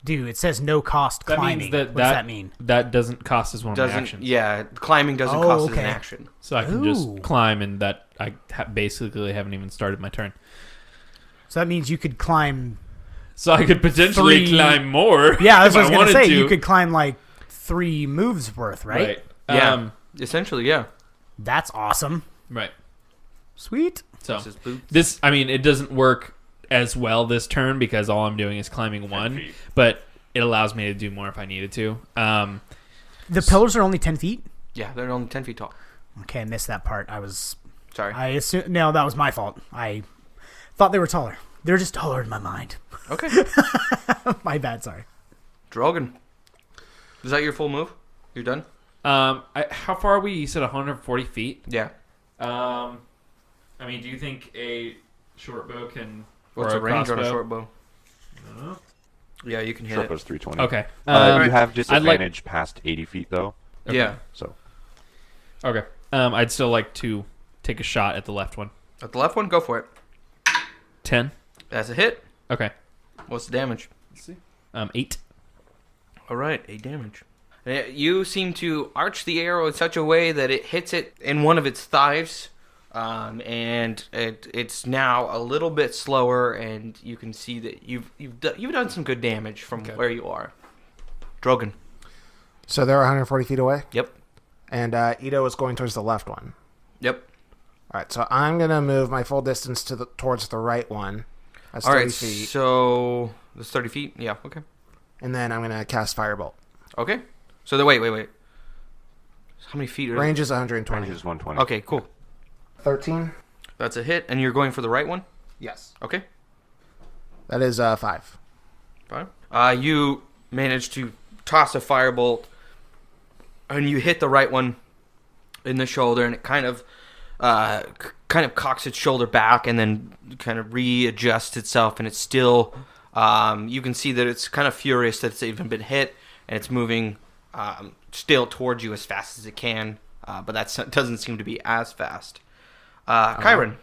S3: do? It says no cost
S2: That
S3: climbing.
S2: means that
S3: what does that mean?
S2: That doesn't cost as one of my actions.
S1: Yeah, climbing doesn't
S3: Oh,
S1: cost as
S3: okay.
S1: an action.
S2: So I can
S3: Ooh.
S2: just climb, and that I basically haven't even started my turn.
S3: So that means you could climb.
S2: So I could potentially
S3: 3
S2: climb more.
S3: Yeah, that's
S2: if
S3: what I was going to
S2: wanted
S3: say. You could climb like 3 moves worth, right?
S1: Yeah, essentially, yeah.
S3: That's awesome.
S2: Right.
S3: Sweet.
S2: So
S1: This is boots.
S2: this, I mean, it doesn't work as well this turn because all I'm doing is climbing 1,
S5: feet.
S2: but it allows me to do more if I needed to.
S3: The pillars are only 10 feet?
S1: Yeah, they're only 10 feet tall.
S3: Okay, I missed that part.
S1: Sorry.
S3: I assume. No, that was my fault. I thought they were taller. They're just taller in my mind.
S1: Okay.
S3: My bad, sorry.
S1: Drogon. Is that your full move? You're done?
S2: How far are we? You said 140 feet.
S1: Yeah.
S2: I mean, do you think a short bow can?
S1: What's
S2: or
S1: the range on a
S2: crossbow?
S1: short bow? Yeah, you can hit
S6: Sharp
S1: it.
S6: was 320.
S2: Okay.
S5: You have
S2: I'd like-
S5: disadvantage past 80 feet, though.
S2: Okay.
S1: Yeah.
S5: So
S2: Okay. I'd still like to take a shot at the left one.
S1: At the left one, go for it.
S2: 10.
S1: That's a hit.
S2: Okay.
S1: What's the damage?
S2: 8.
S1: All right, 8 damage. You seem to arch the arrow in such a way that it hits it in one of its thighs, and it's now a little bit slower, and you can see that you've done some good damage from where you are. Drogon.
S4: So they're 140 feet away,
S1: Yep.
S4: and Ito is going towards the left one.
S1: Yep.
S4: All right, so I'm gonna move my full distance towards the right one. That's
S1: All
S4: 30
S1: right.
S4: feet,
S1: So that's 30 feet. Yeah. Okay.
S4: and then I'm gonna cast Firebolt.
S1: Okay. So wait. How many feet are
S4: Range is 120.
S6: Range is 120.
S1: Okay. Cool.
S4: 13.
S1: That's a hit, and you're going for the right one.
S4: Yes.
S1: Okay.
S4: That is 5.
S1: Fine. You manage to toss a firebolt, and you hit the right one in the shoulder, and it kind of cocks its shoulder back, and then kind of readjusts itself, and it's still. You can see that it's kind of furious that it's even been hit, and it's moving still towards you as fast as it can, but that doesn't seem to be as fast. Kyron.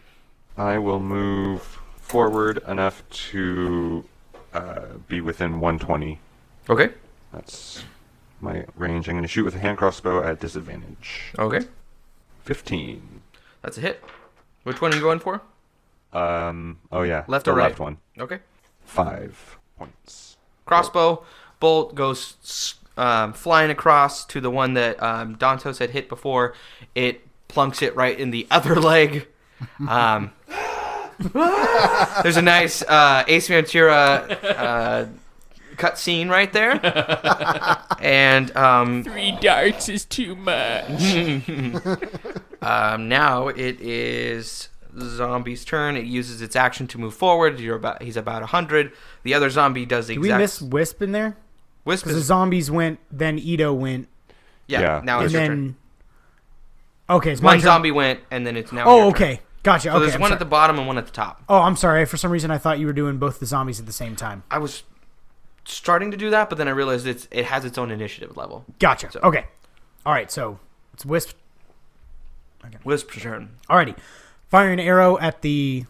S6: I will move forward enough to be within 120.
S1: Okay.
S6: That's my range. I'm going to shoot with a hand crossbow at disadvantage.
S1: Okay.
S6: 15.
S1: That's a hit. Which one are you going for?
S6: Oh yeah.
S1: Left
S6: the
S1: or right?
S6: left one.
S1: Okay.
S6: 5 points.
S1: Crossbow bolt goes flying across to the one that Dantos had hit before. It plunks it right in the other leg. There's a nice Ace Ventura cut scene right there. And
S2: 3 darts is too much.
S1: now it is the zombie's turn. It uses its action to move forward. He's about 100. The other zombie does the
S3: Did
S1: exact.
S3: we miss Wisp in there?
S1: Wisp
S3: Because the
S1: is,
S3: zombies went, then Ito went,
S1: yeah. Now
S3: and
S1: it's your turn.
S3: then... Okay, it's my
S1: One
S3: turn.
S1: zombie went, and then it's now.
S3: Oh,
S1: your turn.
S3: okay. Gotcha.
S1: So
S3: Okay,
S1: there's
S3: I'm
S1: one
S3: sorry.
S1: at the bottom and one at the top.
S3: Oh, I'm sorry. For some reason, I thought you were doing both the zombies at the same time.
S1: I was starting to do that, but then I realized it has its own initiative level.
S3: Gotcha.
S1: So-
S3: Okay. All right, so it's Wisp.
S1: Wisp's turn.
S3: Alrighty. Firing an arrow at the...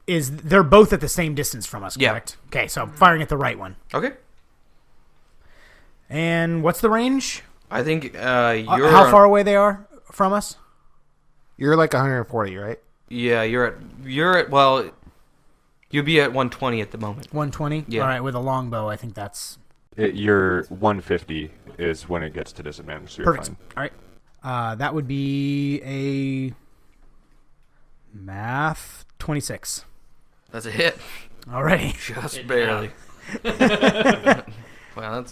S3: They're both at the same distance from us,
S1: Yeah.
S3: correct? Okay, so I'm firing at the right one.
S1: Okay.
S3: And what's the range?
S1: I think you're
S3: How far away they are from us?
S4: You're like 140, right?
S1: Yeah, you're at well, you'll be at 120 at the moment.
S3: 120?
S1: Yeah.
S3: All right, with a longbow, I think that's
S6: Your 150 is when it gets to disadvantage. So you're
S3: perfect.
S6: fine.
S3: All right. That would be a math 26.
S1: That's a hit.
S3: Alrighty.
S1: Just barely. Well,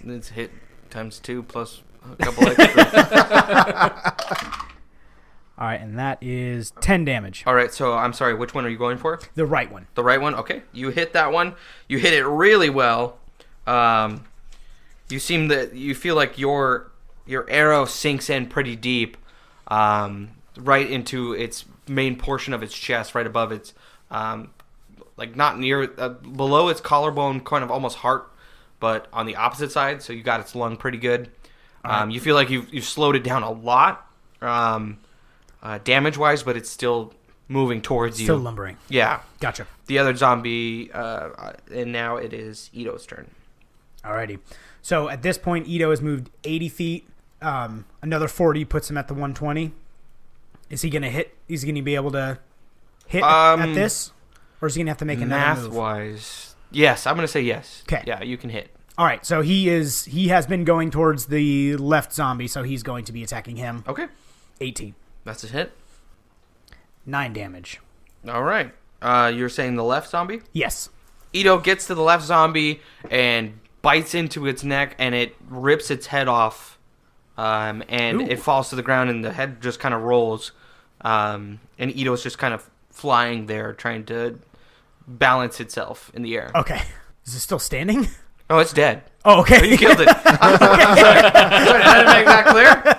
S1: that's hit times 2 plus a couple extra.
S3: All right, and that is 10 damage.
S1: All right, so I'm sorry. Which one are you going for?
S3: The right one.
S1: The right one. Okay, you hit that one. You hit it really well. You feel like your arrow sinks in pretty deep, right into its main portion of its chest, right above its, like not near, below its collarbone, kind of almost heart, but on the opposite side. So you got its lung pretty good. You feel like you've slowed it down a lot, damage wise, but it's still moving towards you.
S3: Still lumbering.
S1: Yeah.
S3: Gotcha.
S1: The other zombie, and now it is Ito's turn.
S3: Alrighty. So at this point, Ito has moved 80 feet. Another 40 puts him at the 120. Is he going to hit? Is he going to be able to hit at this? Or is he going to have to make another move?
S1: Math-wise, yes. I'm going to say yes.
S3: 'Kay.
S1: Yeah, you can hit.
S3: All right. So he has been going towards the left zombie, so he's going to be attacking him.
S1: Okay.
S3: 18.
S1: That's a hit.
S3: 9 damage.
S1: All right. You're saying the left zombie?
S3: Yes.
S1: Ito gets to the left zombie and bites into its neck, and it rips its head off, and
S3: Ooh.
S1: it falls to the ground, and the head just kind of rolls, and Ito's just kind of flying there, trying to balance itself in the air.
S3: Okay. Is it still standing?
S1: Oh, it's dead.
S3: Oh, okay.
S1: You killed it. I'm sorry, I didn't make that clear.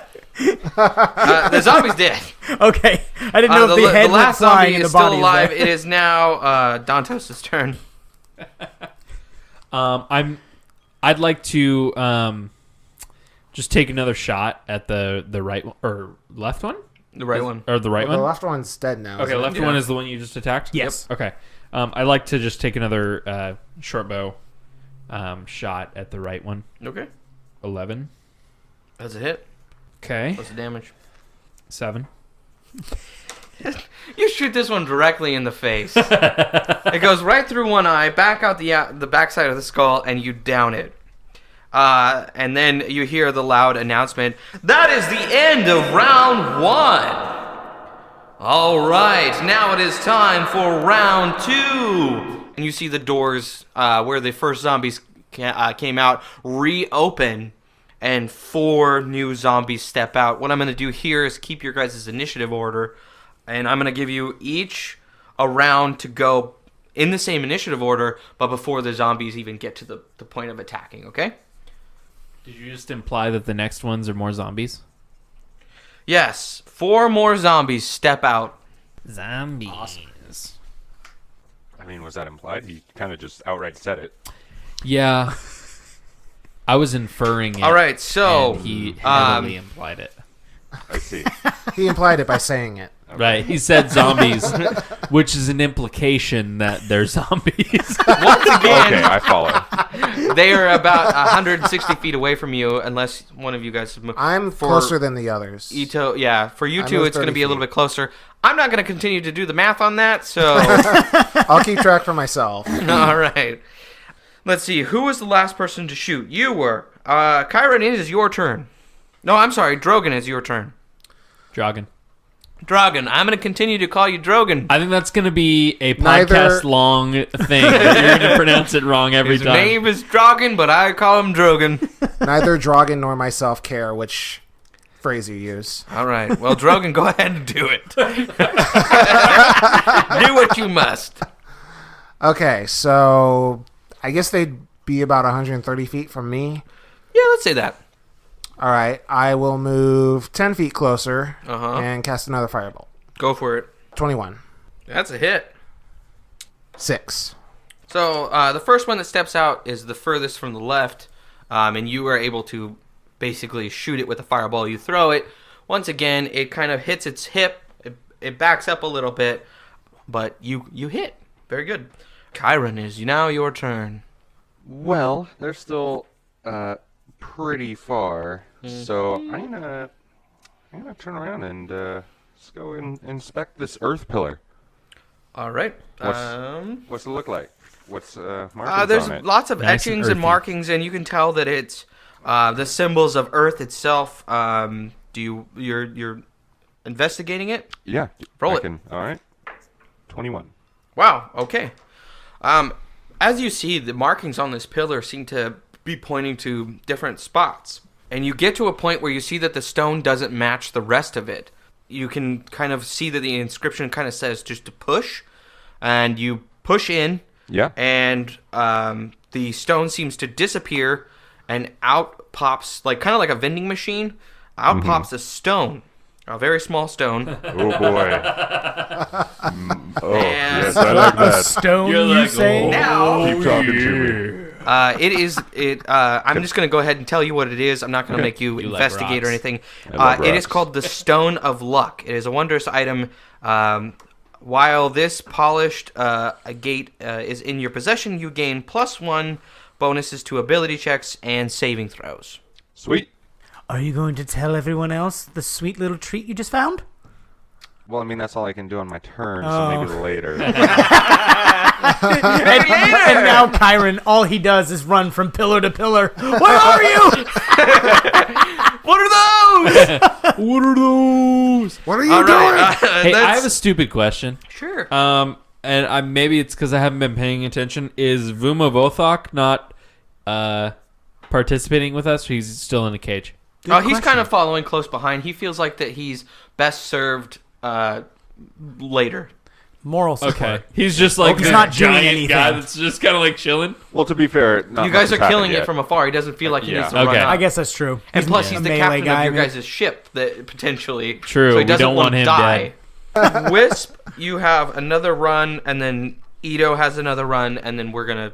S1: The zombie's dead.
S3: Okay. I didn't know if the head
S1: the
S3: went
S1: last
S3: flying
S1: zombie
S3: and the
S1: is still
S3: body
S1: alive.
S3: there.
S1: It is now Dantos' turn.
S2: I'd like to just take another shot at the right one, or left one.
S1: The right one.
S2: Or the right
S4: The
S2: one?
S4: left one's dead now.
S2: Okay,
S4: isn't it?
S2: left one is the one you just attacked?
S3: Yes.
S2: Yep. Okay. I'd like to just take another short bow shot at the right one.
S1: Okay.
S2: 11.
S1: That's a hit.
S2: Okay.
S1: What's the damage?
S2: 7.
S1: You shoot this one directly in the face. It goes right through one eye, back out the backside of the skull, and you down it. And then you hear the loud announcement, that is the end of round 1. All right, now it is time for round 2. And you see the doors where the first zombies came out reopen, and 4 new zombies step out. What I'm going to do here is keep your guys' initiative order, and I'm going to give you each a round to go in the same initiative order, but before the zombies even get to the point of attacking, okay?
S2: Did you just imply that the next ones are more zombies?
S1: Yes, 4 more zombies step out.
S2: Zombies.
S3: Awesome.
S6: I mean, was that implied? He kind of just outright said it.
S2: Yeah. I was inferring it.
S1: All right, so
S2: and he heavily implied it.
S6: I see.
S4: He implied it by saying it.
S2: Right. He said zombies, which is an implication that they're zombies.
S1: once again,
S6: Okay, I follow.
S1: they are about 160 feet away from you, unless one of you guys move.
S4: I'm
S1: For
S4: closer than the others.
S1: Ito, yeah, for you
S4: I
S1: two,
S4: moved
S1: it's going to
S4: 30
S1: be a little
S4: feet.
S1: bit closer. I'm not going to continue to do the math on that, so
S4: I'll keep track for myself.
S1: all right. Let's see, who was the last person to shoot? You were. Kyron, it is your turn. No, I'm sorry, Drogon is your turn.
S2: Dragon.
S1: Drogon, I'm going to continue to call you Drogon.
S2: I think that's going to be a
S4: Neither-
S2: podcast long thing. You're going to pronounce it wrong every
S1: His
S2: time.
S1: name is Drogon, but I call him Drogon.
S4: Neither Dragon nor myself care which phrase you use.
S1: All right. Well, Drogon, go ahead and do it. Do what you must.
S4: Okay, so I guess they'd be about 130 feet from me.
S1: Yeah, let's say that.
S4: All right, I will move 10 feet closer
S1: Uh-huh.
S4: and cast another firebolt.
S1: Go for it.
S4: 21.
S1: That's a hit.
S4: 6.
S1: So the first one that steps out is the furthest from the left, and you are able to basically shoot it with a fireball. You throw it. Once again, it kind of hits its hip. It backs up a little bit, but you hit. Very good. Kyron, is now your turn.
S5: Well, they're still pretty far, so I'm gonna turn around and let's go and inspect this earth pillar.
S1: All right.
S5: What's it look like? What's markings
S1: There's
S5: on it?
S1: lots of
S2: Nice and
S1: etchings and
S2: earthy.
S1: markings, and you can tell that it's the symbols of Earth itself. You're investigating it?
S5: Yeah,
S1: Roll
S5: I
S1: it.
S5: can- all right, 21.
S1: Wow. Okay. As you see, the markings on this pillar seem to be pointing to different spots, and you get to a point where you see that the stone doesn't match the rest of it. You can kind of see that the inscription kind of says just to push, and you push in,
S5: Yeah.
S1: and the stone seems to disappear, and out pops, like kind of like a vending machine, out pops a stone, a very small stone.
S6: Oh boy. Oh
S1: And-
S6: yes, I like
S3: A
S6: that.
S3: stone,
S2: You're
S3: you
S2: like,
S3: say?
S1: Now,
S6: Keep talking to me.
S1: I'm just going to go ahead and tell you what it is. I'm not going to make you
S2: You like
S1: investigate or
S2: rocks.
S1: anything.
S6: I love
S1: It is
S6: rocks.
S1: called the Stone of Luck. It is a wondrous item. While this polished gate is in your possession, you gain +1 bonuses to ability checks and saving throws.
S6: Sweet.
S3: Are you going to tell everyone else the sweet little treat you just found?
S5: Well, I mean that's all I can do on my turn, so
S3: Oh.
S5: maybe later.
S3: And now Kyron, all he does is run from pillar to pillar. Where are you?
S1: What are those?
S2: What are those?
S4: What are you
S1: All
S4: doing?
S1: right.
S2: Hey, I have a stupid question.
S1: Sure.
S2: And maybe it's because I haven't been paying attention. Is Vuma Vothok not participating with us? Or he's still in a cage.
S1: He's kind of following close behind. He feels like that he's best served later.
S3: Moral support.
S2: Okay, he's just like
S3: He's
S2: this
S3: not doing
S2: giant
S3: anything.
S2: guy that's just kind of like chilling.
S6: Well, to be fair, not
S1: You guys are
S6: much has
S1: killing
S6: happened
S1: it
S6: yet.
S1: from afar. He doesn't feel like he
S6: Yeah.
S1: needs to run
S2: Okay.
S1: up.
S3: I guess that's true.
S1: And plus, he's
S3: a
S1: the
S3: melee
S1: captain
S3: guy,
S1: of your
S3: man.
S1: guys' ship, that potentially.
S2: True,
S1: So he
S2: we
S1: doesn't
S2: don't
S1: want
S2: want
S1: to
S2: him
S1: die. Wisp, you have another run, and then Ito has another run, and then we're gonna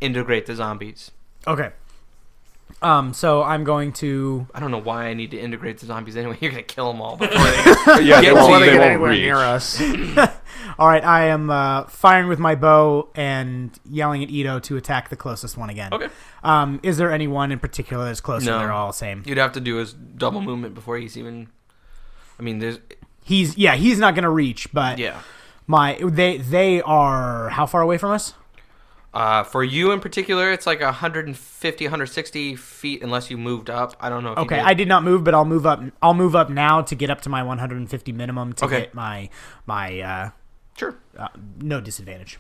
S1: integrate the zombies.
S3: Okay. So I'm going to.
S1: I don't know why I need to integrate the zombies anyway. You're gonna kill them all before they
S6: Yeah,
S1: Get
S4: Before
S1: to
S4: they
S1: you.
S4: get
S6: won't
S4: anywhere
S6: reach.
S4: near us.
S3: All right, I am firing with my bow and yelling at Ito to attack the closest one again.
S1: Okay.
S3: Is there anyone in particular that's close?
S1: No.
S3: Or they're all the same.
S1: You'd have to do his double movement before he's even. I mean, there's.
S3: He's not gonna reach, but
S1: Yeah.
S3: they are how far away from us?
S1: For you in particular, it's like 150, 160 feet unless you moved up. I don't know if
S3: Okay,
S1: you
S3: I did not move, but I'll move up. I'll move up now to get up to my 150 minimum to
S1: Okay.
S3: get my
S1: Sure.
S3: no disadvantage.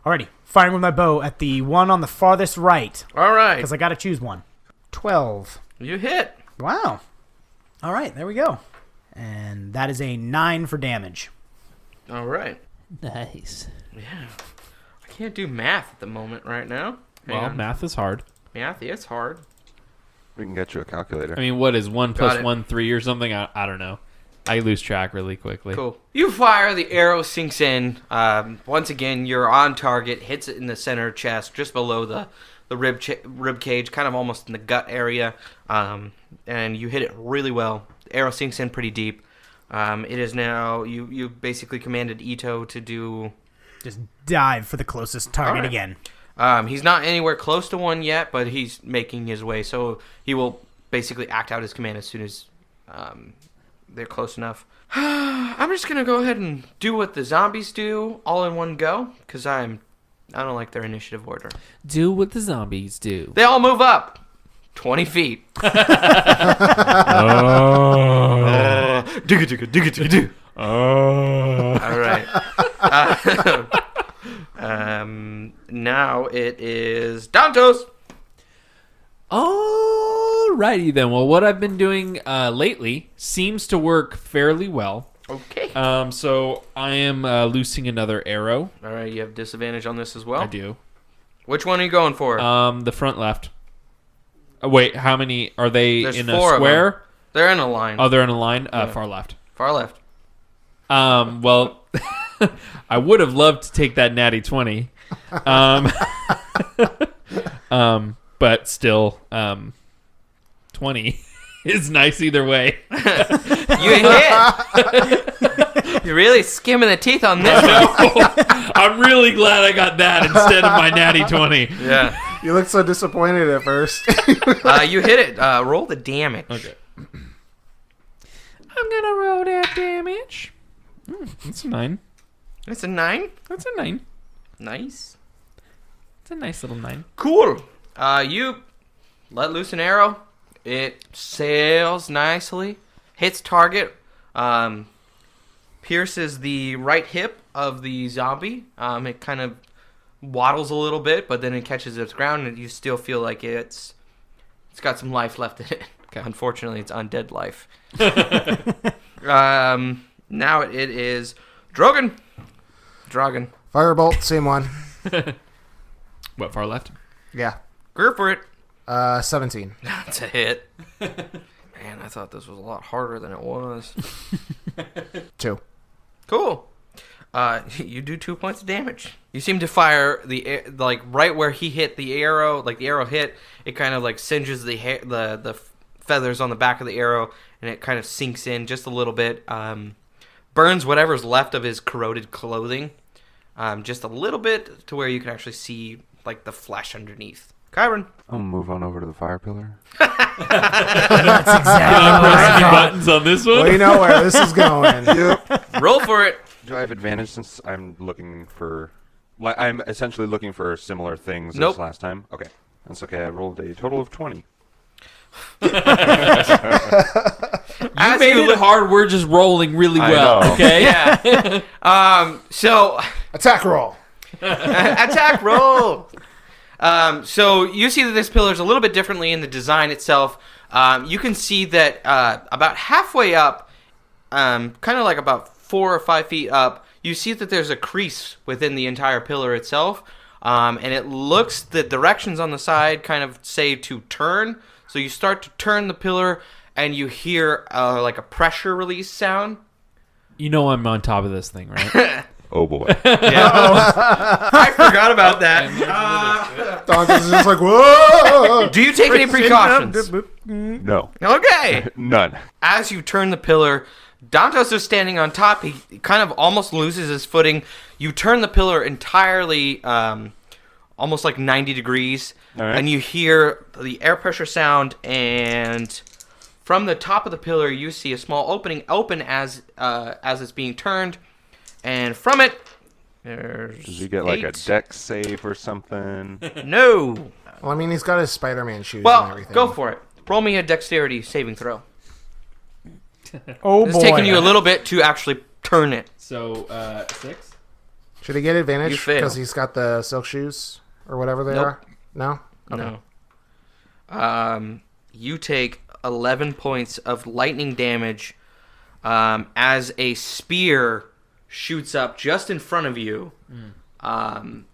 S3: Alrighty, firing with my bow at the one on the farthest right
S1: All right.
S3: because I got to choose one. 12.
S1: You hit.
S3: Wow. All right, there we go. And that is a 9 for damage.
S1: All right.
S2: Nice.
S1: Yeah. I can't do math at the moment right now. Hang
S2: Well,
S1: on.
S2: math is hard.
S1: Math, it's hard.
S5: We can get you a calculator.
S2: I mean, what is 1 plus
S1: it.
S2: 1 3 or something? I don't know. I lose track really quickly.
S1: Cool. You fire, the arrow sinks in. Once again, you're on target, hits it in the center chest, just below the rib cage, kind of almost in the gut area, and you hit it really well. The arrow sinks in pretty deep. It is now, you basically commanded Ito to do...
S3: Just dive for the closest target
S1: All right.
S3: again.
S1: He's not anywhere close to one yet, but he's making his way, so he will basically act out his command as soon as they're close enough. I'm just gonna go ahead and do what the zombies do all in one go, because I don't like their initiative order.
S2: Do what the zombies do.
S1: They all move up 20 feet. Digga. All right. Now it is Dantos.
S2: Alrighty then. Well, what I've been doing lately seems to work fairly well.
S1: Okay.
S2: So I am loosing another arrow.
S1: All right, you have disadvantage on this as well.
S2: I do.
S1: Which one are you going for?
S2: The front left. Wait, how many are they
S1: There's
S2: in a
S1: 4 of them.
S2: square?
S1: They're in a line.
S2: Oh, they're in a line. Far left.
S1: Far left.
S2: Well, I would have loved to take that natty 20. But still, 20 is nice either way.
S1: You hit. You're really skimming the teeth on this one.
S2: I'm really glad I got that instead of my natty 20.
S1: Yeah.
S4: You look so disappointed at first.
S1: You hit it. Roll the damage.
S2: Okay. I'm gonna roll that damage. That's a 9.
S1: It's a 9.
S2: That's a 9.
S1: Nice.
S2: It's a nice little 9.
S1: Cool. You let loose an arrow. It sails nicely. Hits target. Pierces the right hip of the zombie. It kind of waddles a little bit, but then it catches its ground, and you still feel like it's got some life left in it.
S2: Okay.
S1: Unfortunately, it's undead life. Now it is Drogon.
S4: Firebolt, same one.
S2: What, far left?
S4: Yeah.
S1: Go for it.
S4: 17.
S1: That's a hit. Man, I thought this was a lot harder than it was.
S4: 2.
S1: Cool. You do 2 points of damage. You seem to fire like right where he hit the arrow. Like the arrow hit, it kind of like singes the hair, the feathers on the back of the arrow, and it kind of sinks in just a little bit. Burns whatever's left of his corroded clothing, just a little bit to where you can actually see like the flesh underneath. Kyron.
S5: I'll move on over to the fire pillar.
S3: That's exactly
S2: Press any buttons on this one?
S4: Well, you know where this is going.
S1: Roll for it.
S5: Do I have advantage since I'm looking for... I'm essentially looking for similar things
S1: Nope.
S5: as last time? Okay. That's okay. I rolled a total of 20.
S2: You made it hard. We're just rolling really
S5: I
S2: well,
S5: know.
S2: okay?
S1: Yeah. So
S4: Attack roll.
S1: attack roll. So you see that this pillar is a little bit differently in the design itself. You can see that about halfway up, kind of like about 4 or 5 feet up, you see that there's a crease within the entire pillar itself. And it looks, the directions on the side kind of say to turn. So you start to turn the pillar and you hear like a pressure release sound.
S2: You know I'm on top of this thing, right?
S6: Oh boy.
S1: Yeah. I forgot about that.
S4: Dante's just like, whoa!
S1: Do you take any precautions?
S6: No.
S1: Okay.
S6: None.
S1: As you turn the pillar, Dantos is standing on top. He kind of almost loses his footing. You turn the pillar entirely, almost like 90 degrees,
S6: All right.
S1: and you hear the air pressure sound. And from the top of the pillar, you see a small opening open as it's being turned, and from it, there's
S6: Does he get like a
S1: 8.
S6: deck save or something?
S1: No.
S4: Well, I mean, he's got his Spider-Man shoes and
S1: Well,
S4: everything.
S1: go for it. Roll me a dexterity saving throw.
S3: Oh,
S1: It's
S3: boy.
S1: taking you a little bit to actually turn it.
S2: So 6.
S4: Should he get
S1: You
S4: advantage
S1: fail.
S4: because he's got the silk shoes or whatever they
S1: Nope.
S4: are? No. Okay.
S1: No. You take 11 points of lightning damage as a spear shoots up just in front of you. And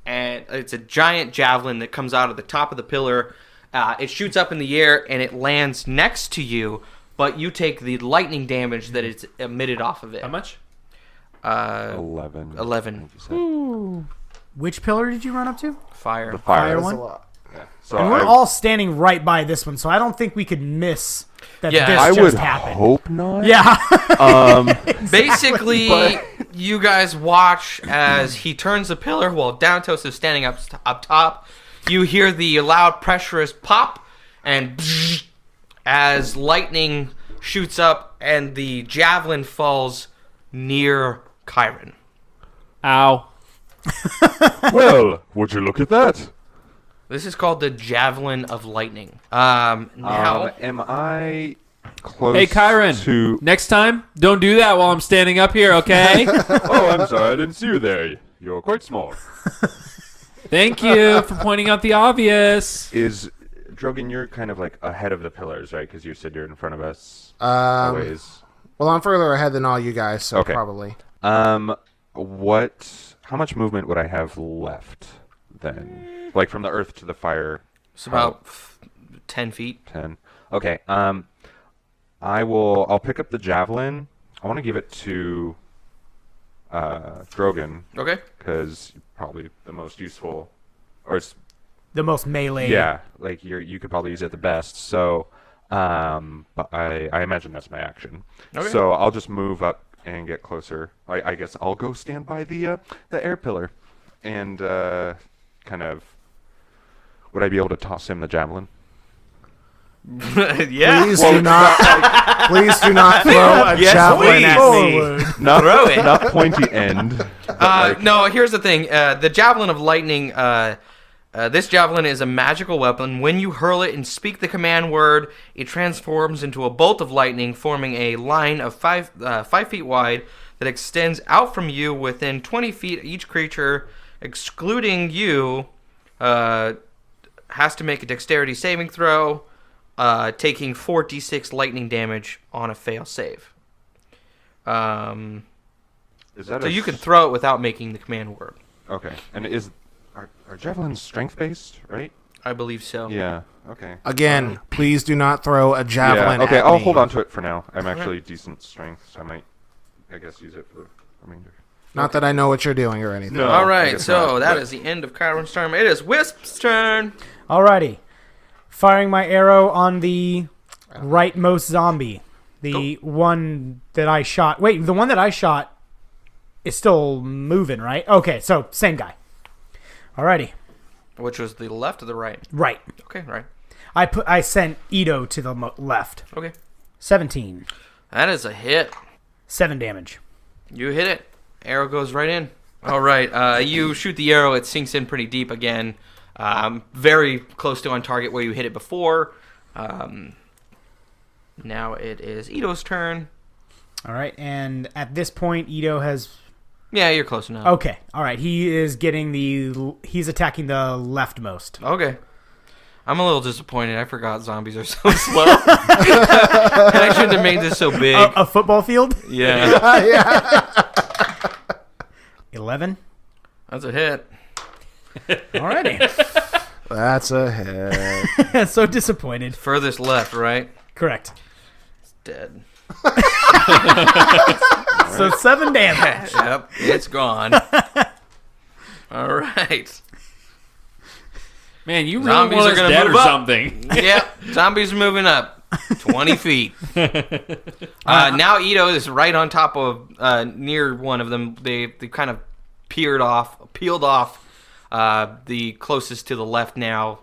S1: it's a giant javelin that comes out of the top of the pillar. It shoots up in the air and it lands next to you, but you take the lightning damage that it's emitted off of it.
S2: How much?
S6: 11.
S1: 11.
S6: I think you said.
S3: Which pillar did you run up to?
S1: Fire.
S6: The fire.
S3: Fire
S4: That's
S3: one?
S4: a lot.
S6: So
S3: And we're
S6: I,
S3: all standing right by this one, so I don't think we could miss that
S1: Yeah,
S3: this
S6: I
S3: just
S6: would
S3: happened.
S6: hope not.
S3: Yeah.
S1: Basically, you guys watch as he turns the pillar while Downtoast is standing up top. You hear the loud, pressurous pop, and as lightning shoots up and the javelin falls near Chiron.
S2: Ow.
S6: Well, would you look at that?
S1: This is called the Javelin of Lightning. Now,
S6: Am I close
S2: Hey, Chiron.
S6: to...
S2: Next time, don't do that while I'm standing up here, okay?
S6: Oh, I'm sorry. I didn't see you there. You're quite small.
S2: Thank you for pointing out the obvious.
S6: Is Drogon, you're kind of like ahead of the pillars, right? Because you said you're in front of us.
S4: Well, I'm further ahead than all you guys, so
S6: Okay.
S4: probably.
S6: How much movement would I have left then? Like from the earth to the fire?
S1: it's about 10 feet.
S6: 10. Okay. I'll pick up the javelin. I want to give it to Drogon
S1: Okay.
S6: because probably the most useful, or it's
S3: The most melee.
S6: yeah, like you could probably use it the best. So, but I imagine that's my action.
S1: Okay.
S6: So I'll just move up and get closer. I guess I'll go stand by the air pillar, and kind of. Would I be able to toss him the javelin?
S1: Yeah.
S4: Please do not. Please do not throw a
S1: Yes,
S4: javelin at
S1: please.
S4: me.
S6: Not
S1: Throw it.
S6: Not pointy end. but like-
S1: No, here's the thing. The Javelin of Lightning, this javelin is a magical weapon. When you hurl it and speak the command word, it transforms into a bolt of lightning, forming a line of 5 feet wide that extends out from you within 20 feet. Each creature, excluding you, has to make a dexterity saving throw, taking 4d6 lightning damage on a fail save.
S6: Is that
S1: So you can throw it without making the command word.
S6: Okay. And are javelins strength based, right?
S1: I believe so.
S6: Yeah. Okay.
S4: Again, please do not throw a javelin
S6: Yeah. Okay.
S4: at
S6: I'll
S4: me.
S6: hold on to it for now. I'm actually decent strength, so I might, I guess, use it for the remainder.
S4: Not that I know what you're doing or anything.
S6: No.
S1: All
S6: I
S1: right,
S6: guess
S1: so
S6: not,
S1: that
S6: but-
S1: is the end of Chiron's turn. It is Wisp's turn.
S3: Alrighty. Firing my arrow on the rightmost zombie. The one that I shot. Wait, the one that I shot is still moving, right? Okay, so same guy. Alrighty.
S1: Which was the left or the right?
S3: Right.
S1: Okay, right.
S3: I sent Ito to the left.
S1: Okay.
S3: 17.
S1: That is a hit.
S3: 7 damage.
S1: You hit it. Arrow goes right in. All right. You shoot the arrow. It sinks in pretty deep again. Very close to on target where you hit it before. Now it is Ito's turn.
S3: Alright, and at this point, Ito has...
S1: Yeah, you're close enough.
S3: Okay, alright, he's attacking the leftmost.
S1: Okay. I'm a little disappointed. I forgot zombies are so slow. And I shouldn't have made this so big.
S3: A football field?
S1: Yeah.
S3: 11.
S1: That's a hit.
S3: Alrighty.
S4: That's a hit.
S3: So disappointed.
S1: Furthest left, right?
S3: Correct.
S1: It's dead.
S3: So 7 damage.
S1: Yep, it's gone. All right.
S2: Man, you really
S1: Zombies
S2: want
S1: are
S2: us
S1: gonna
S2: dead
S1: move
S2: or
S1: up.
S2: something.
S1: Yep, zombies are moving up 20 feet. Now Ito is right on top of near one of them. They kind of peeled off. The closest to the left now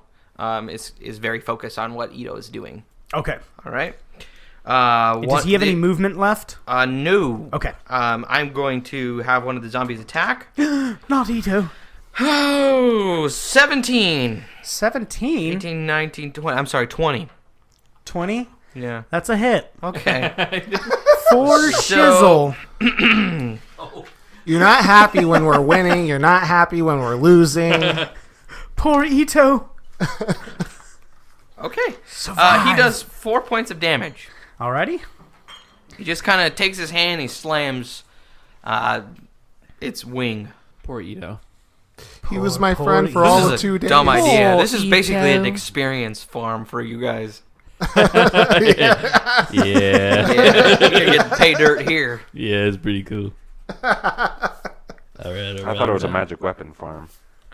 S1: is very focused on what Ito is doing.
S3: Okay.
S1: All right.
S3: Does he have any movement left?
S1: No.
S3: Okay.
S1: I'm going to have one of the zombies attack.
S3: Not Ito.
S1: Oh, 17.
S3: 17?
S1: 18, 19, 20. I'm sorry, 20.
S3: 20?
S1: Yeah.
S3: That's a hit.
S1: Okay.
S3: For
S1: So-
S3: shizzle.
S4: You're not happy when we're winning. You're not happy when we're losing.
S3: Poor Ito.
S1: Okay.
S3: Survive.
S1: He does 4 points of damage.
S3: Alrighty.
S1: He just kind of takes his hand, he slams its wing.
S2: Poor Ito.
S4: He was my
S3: poor
S4: friend for
S3: Ito.
S4: all
S1: This
S4: of
S1: is
S4: 2
S1: a
S4: days.
S1: dumb idea.
S3: Oh,
S1: This is basically an
S3: Ito.
S1: experience farm for you guys.
S2: Yeah.
S1: Yeah, you're gonna get pay dirt here.
S2: Yeah, it's pretty cool. All right.
S6: I thought it was a magic weapon farm.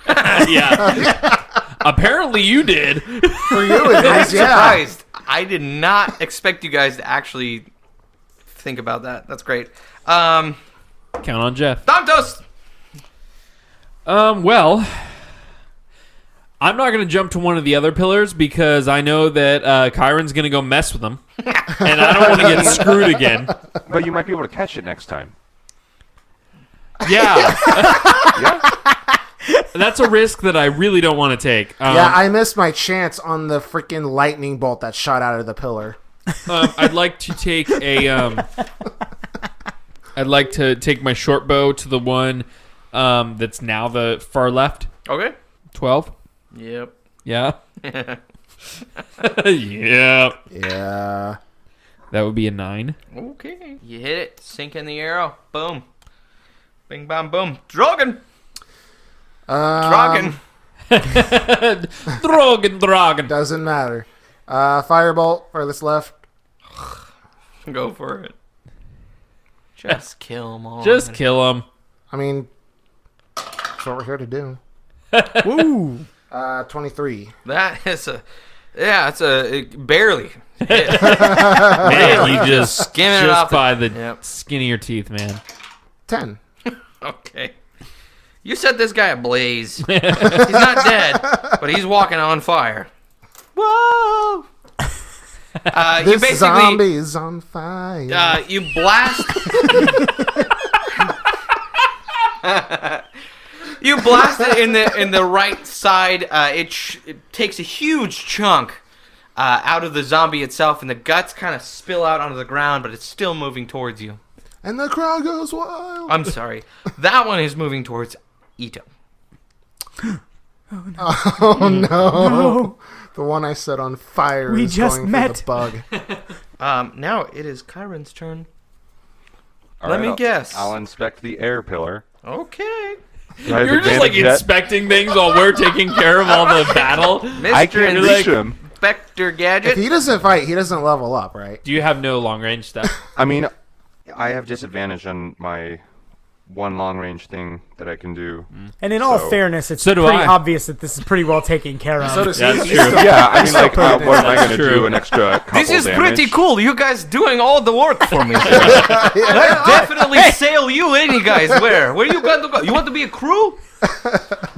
S2: Yeah. Apparently you did.
S4: For you, it
S1: I'm
S4: is, yeah.
S1: surprised. I did not expect you guys to actually think about that. That's great.
S2: Count on Jeff.
S1: Dantos!
S2: Well, I'm not going to jump to one of the other pillars because I know that Kyron's going to go mess with them. And I don't want to get screwed again.
S6: But you might be able to catch it next time.
S2: Yeah.
S6: Yeah.
S2: That's a risk that I really don't want to take.
S4: Yeah, I missed my chance on the freaking lightning bolt that shot out of the pillar.
S2: I'd like to take I'd like to take my short bow to the one that's now the far left.
S1: Okay.
S2: 12.
S1: Yep.
S2: Yeah. Yeah.
S4: Yeah.
S2: That would be a 9.
S1: Okay. You hit it. Sink in the arrow. Boom. Bing, bam, boom. Drogon! Drogon!
S2: Drogon.
S4: Doesn't matter. Firebolt for this left.
S1: Go for it. Just kill them all.
S2: Just kill him.
S4: I mean, that's what we're here to do.
S3: Woo.
S4: 23.
S1: That is a... Yeah, it's it barely.
S2: Man, you just
S1: Skimming it off the-
S2: by the
S1: Yep.
S2: skin of your teeth, man.
S4: 10.
S1: Okay. You set this guy ablaze. He's not dead, but he's walking on fire. Whoa! You
S4: This
S1: basically
S4: zombie is on fire.
S1: you blast. You blast it in the right side. It takes a huge chunk out of the zombie itself, and the guts kind of spill out onto the ground, but it's still moving towards you.
S4: And the crowd goes wild.
S1: I'm sorry. That one is moving towards Ito.
S4: Oh no. The one I set on fire
S3: We
S4: is
S3: just
S4: going
S3: met.
S4: for the bug.
S1: Now it is Kyron's turn.
S6: All
S1: Let
S6: right,
S1: me
S6: I'll-
S1: guess.
S6: I'll inspect the air pillar.
S1: Okay.
S6: Do I have
S2: You're just like
S6: advantage yet?
S2: inspecting things while we're taking care of all the battle.
S6: I
S1: Mr.
S6: can't
S2: like-
S6: reach him.
S1: Inspector
S4: If
S1: Gadget.
S4: he doesn't fight, he doesn't level up, right?
S2: Do you have no long range stuff?
S6: I mean, I have disadvantage on my one long range thing that I can do.
S3: And in all
S6: So-
S3: fairness, it's
S2: So do
S3: pretty
S2: I.
S3: obvious that this is pretty well taken care of.
S4: So does
S2: That's
S4: he.
S2: true.
S6: Yeah, I mean, like,
S4: put it in.
S6: what am I going to
S2: True.
S6: do? An extra couple
S1: This is
S6: damage?
S1: pretty cool. You guys doing all the work for me. I definitely sail you in, you guys. Where you got to go? You want to be a crew?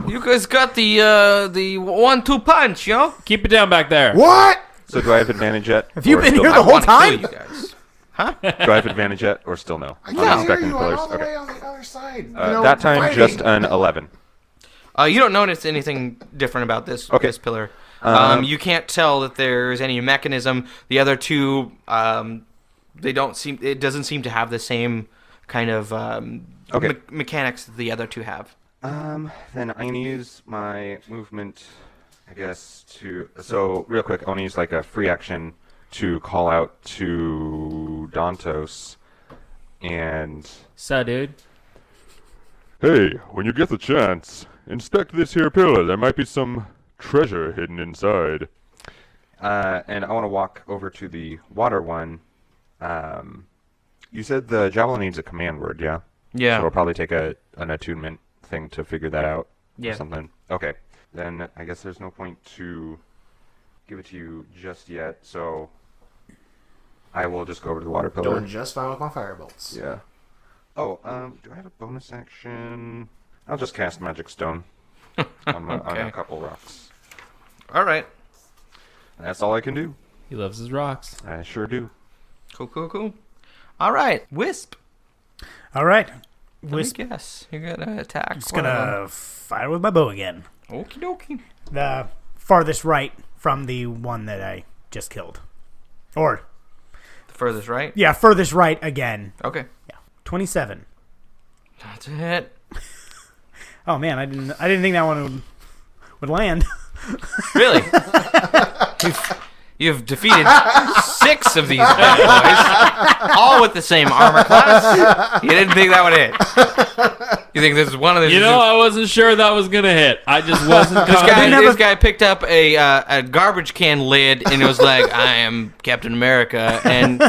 S1: You guys got the 1-2 punch, yo.
S2: Keep it down back there.
S4: What?
S6: So do I have advantage yet?
S3: Have you
S6: Or
S3: been
S6: still
S3: here
S6: no?
S3: the whole
S1: wanna kill
S3: time?
S1: you guys.
S6: Do I have advantage yet, or still no?
S4: I
S6: On
S4: can't hear
S6: inspecting
S4: you. I'm
S6: pillars.
S4: all the
S6: Okay.
S4: way on the other side.
S6: That time, just an 11.
S1: You don't notice anything different about this
S6: Okay.
S1: this pillar. You can't tell that there's any mechanism. The other two, they don't seem. It doesn't seem to have the same kind of
S6: Okay.
S1: mechanics that the other two have.
S6: Then I'm gonna use my movement, I guess, to. So real quick, I want to use like a free action to call out to Dantos, and
S2: So, dude.
S6: hey, when you get the chance, inspect this here pillar. There might be some treasure hidden inside. And I want to walk over to the water one You said the javelin needs a command word, yeah?
S1: Yeah.
S6: So it'll probably take an attunement thing to figure that out.
S1: Yeah.
S6: Or something. Okay. Then I guess there's no point to give it to you just yet, so I will just go over to the water pillar.
S4: Doing just fine with my firebolts.
S6: Yeah. Oh, do I have a bonus action? I'll just cast Magic Stone on
S1: Okay.
S6: a couple rocks.
S1: All right.
S6: That's all I can do.
S2: He loves his rocks.
S6: I sure do.
S1: Cool. All right. Wisp.
S3: All right.
S1: Let
S3: Wisp.
S1: me guess. You're going to attack.
S3: Just gonna fire with my bow again.
S1: Okie dokie.
S3: The farthest right from the one that I just killed. Or,
S1: The furthest right?
S3: yeah, furthest right again.
S1: Okay.
S3: 27.
S1: That's a hit.
S3: Oh man, I didn't think that one would land.
S1: Really? You've defeated 6 of these bad boys, all with the same armor class. You didn't think that would hit. You think this is one of the...
S2: I wasn't sure that was gonna hit. I just wasn't.
S1: This guy picked up a garbage can lid and it was like, I am Captain America, and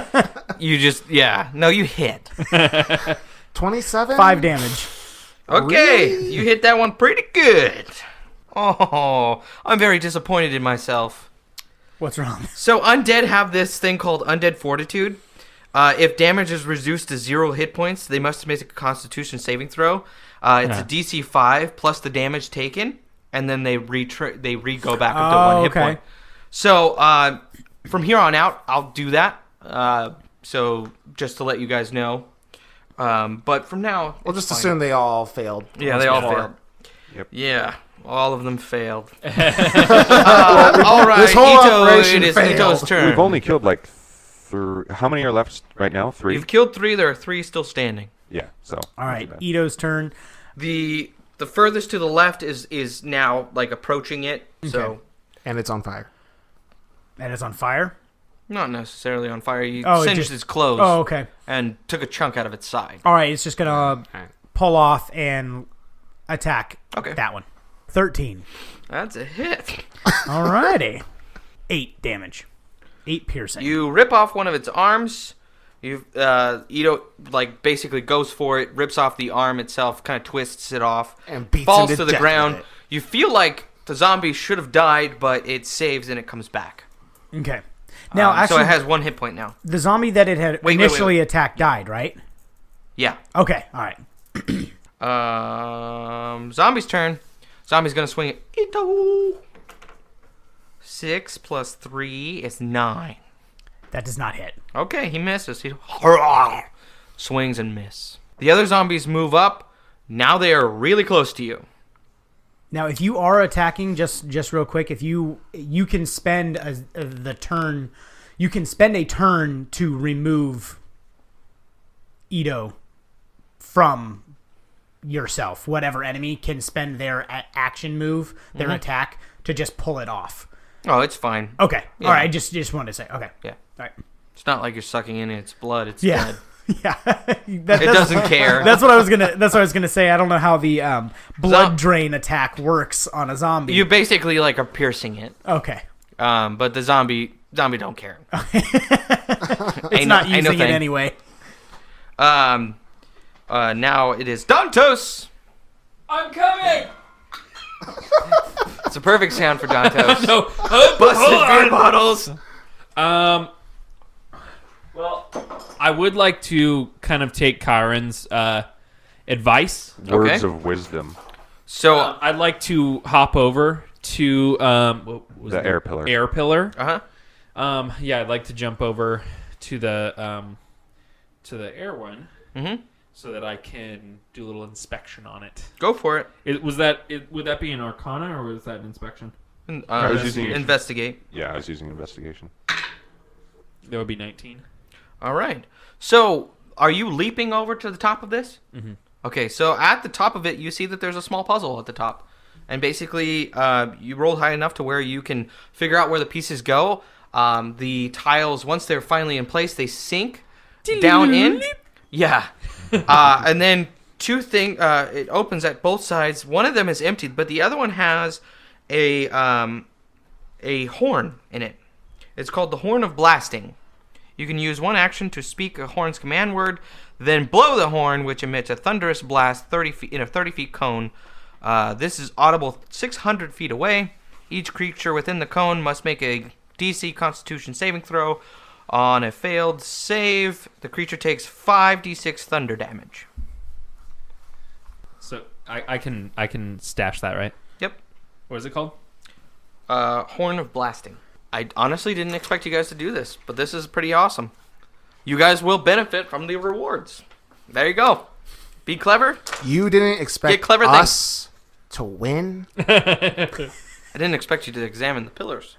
S1: you just, no, you hit.
S4: 27?
S3: 5 damage.
S1: Okay,
S4: Really?
S1: you hit that one pretty good. Oh, I'm very disappointed in myself.
S3: What's wrong?
S1: So undead have this thing called Undead Fortitude. If damage is reduced to 0 hit points, they must make a Constitution saving throw. It's a DC 5 plus the damage taken, and then they go back up to 1 hit
S3: okay.
S1: point. So from here on out, I'll do that. So just to let you guys know. But from now,
S4: We'll just
S1: fine.
S4: assume they all failed.
S1: Yeah, they all
S4: before.
S1: failed.
S6: Yep.
S1: Yeah, all of them failed. All right,
S4: This whole
S1: Ito,
S4: operation
S1: it is
S4: failed.
S1: Ito's turn.
S6: We've only killed like how many are left right now? 3?
S1: You've killed 3. There are 3 still standing.
S6: Yeah, so.
S3: All right,
S6: not too bad.
S3: Ito's turn.
S1: The furthest to the left is now like approaching it. So
S4: And it's on fire.
S3: And it's on fire.
S1: not necessarily on fire. You
S3: Oh, it
S1: singed
S3: just-
S1: its clothes
S3: Oh, okay.
S1: and took a chunk out of its side.
S3: All right, it's just gonna
S4: Alright.
S3: pull off and attack
S1: Okay.
S3: that one. 13.
S1: That's a hit.
S3: Alrighty. 8 damage. 8 piercing.
S1: You rip off one of its arms. Ito like basically goes for it, rips off the arm itself, kind of twists it off,
S4: And beats
S1: falls
S4: him
S1: to
S4: to
S1: the
S4: death
S1: ground.
S4: with it.
S1: You feel like the zombie should have died, but it saves and it comes back.
S3: Okay. Now,
S1: So
S3: actually,
S1: it has 1 hit point now.
S3: the zombie that it had
S1: Wait.
S3: initially attacked died, right?
S1: Yeah.
S3: Okay, all right.
S1: Zombie's turn. Zombie's gonna swing at Ito. 6 plus 3 is 9.
S3: That does not hit.
S1: Okay, he misses. He swings and miss. The other zombies move up. Now they are really close to you.
S3: Now, if you are attacking, just real quick, if you can spend the turn, you can spend a turn to remove Ito from yourself. Whatever enemy can spend their action move, their attack, to just pull it off.
S1: Oh, it's fine.
S3: Okay,
S1: Yeah.
S3: all right. Just wanted to say. Okay,
S1: Yeah.
S3: all right.
S1: It's not like you're sucking in its blood. It's
S3: Yeah,
S1: dead.
S3: yeah.
S1: It doesn't care.
S3: That's what I was gonna say. I don't know how the blood
S1: Zom-
S3: drain attack works on a zombie.
S1: You basically like are piercing it.
S3: Okay.
S1: But the zombie don't care.
S3: It's not using it anyway.
S1: Now it is Dantos.
S2: I'm coming.
S1: It's a perfect sound for Dantos.
S2: No.
S1: Busted beer bottles.
S2: Well, I would like to kind of take Kyron's advice.
S6: Words
S1: Okay.
S6: of wisdom.
S1: So,
S2: I'd like to hop over to what was
S6: The
S2: it?
S6: air pillar.
S2: Air pillar.
S1: uh-huh.
S2: Yeah, I'd like to jump over to the air one, so that I can do a little inspection on it.
S1: Go for it.
S2: Would that be an Arcana or was that an inspection?
S6: I was using
S1: Investigate.
S6: Yeah, I was using investigation.
S2: That would be 19.
S1: All right. So, are you leaping over to the top of this? Mm-hmm. Okay, so at the top of it, you see that there's a small puzzle at the top. And basically, you rolled high enough to where you can figure out where the pieces go. The tiles, once they're finally in place, they sink down in. Yeah. And then it opens at both sides. One of them is empty, but the other one has a horn in it. It's called the Horn of Blasting. You can use one action to speak a horn's command word, then blow the horn, which emits a thunderous blast 30 feet in a 30 feet cone. This is audible 600 feet away. Each creature within the cone must make a DC Constitution saving throw. On a failed save, the creature takes 5d6 thunder damage.
S2: So I can stash that, right?
S1: Yep.
S2: What is it called?
S1: Horn of Blasting. I honestly didn't expect you guys to do this, but this is pretty awesome. You guys will benefit from the rewards. There you go. Be clever.
S4: You didn't expect
S1: clever
S4: us to win?
S1: I didn't expect you to examine the pillars.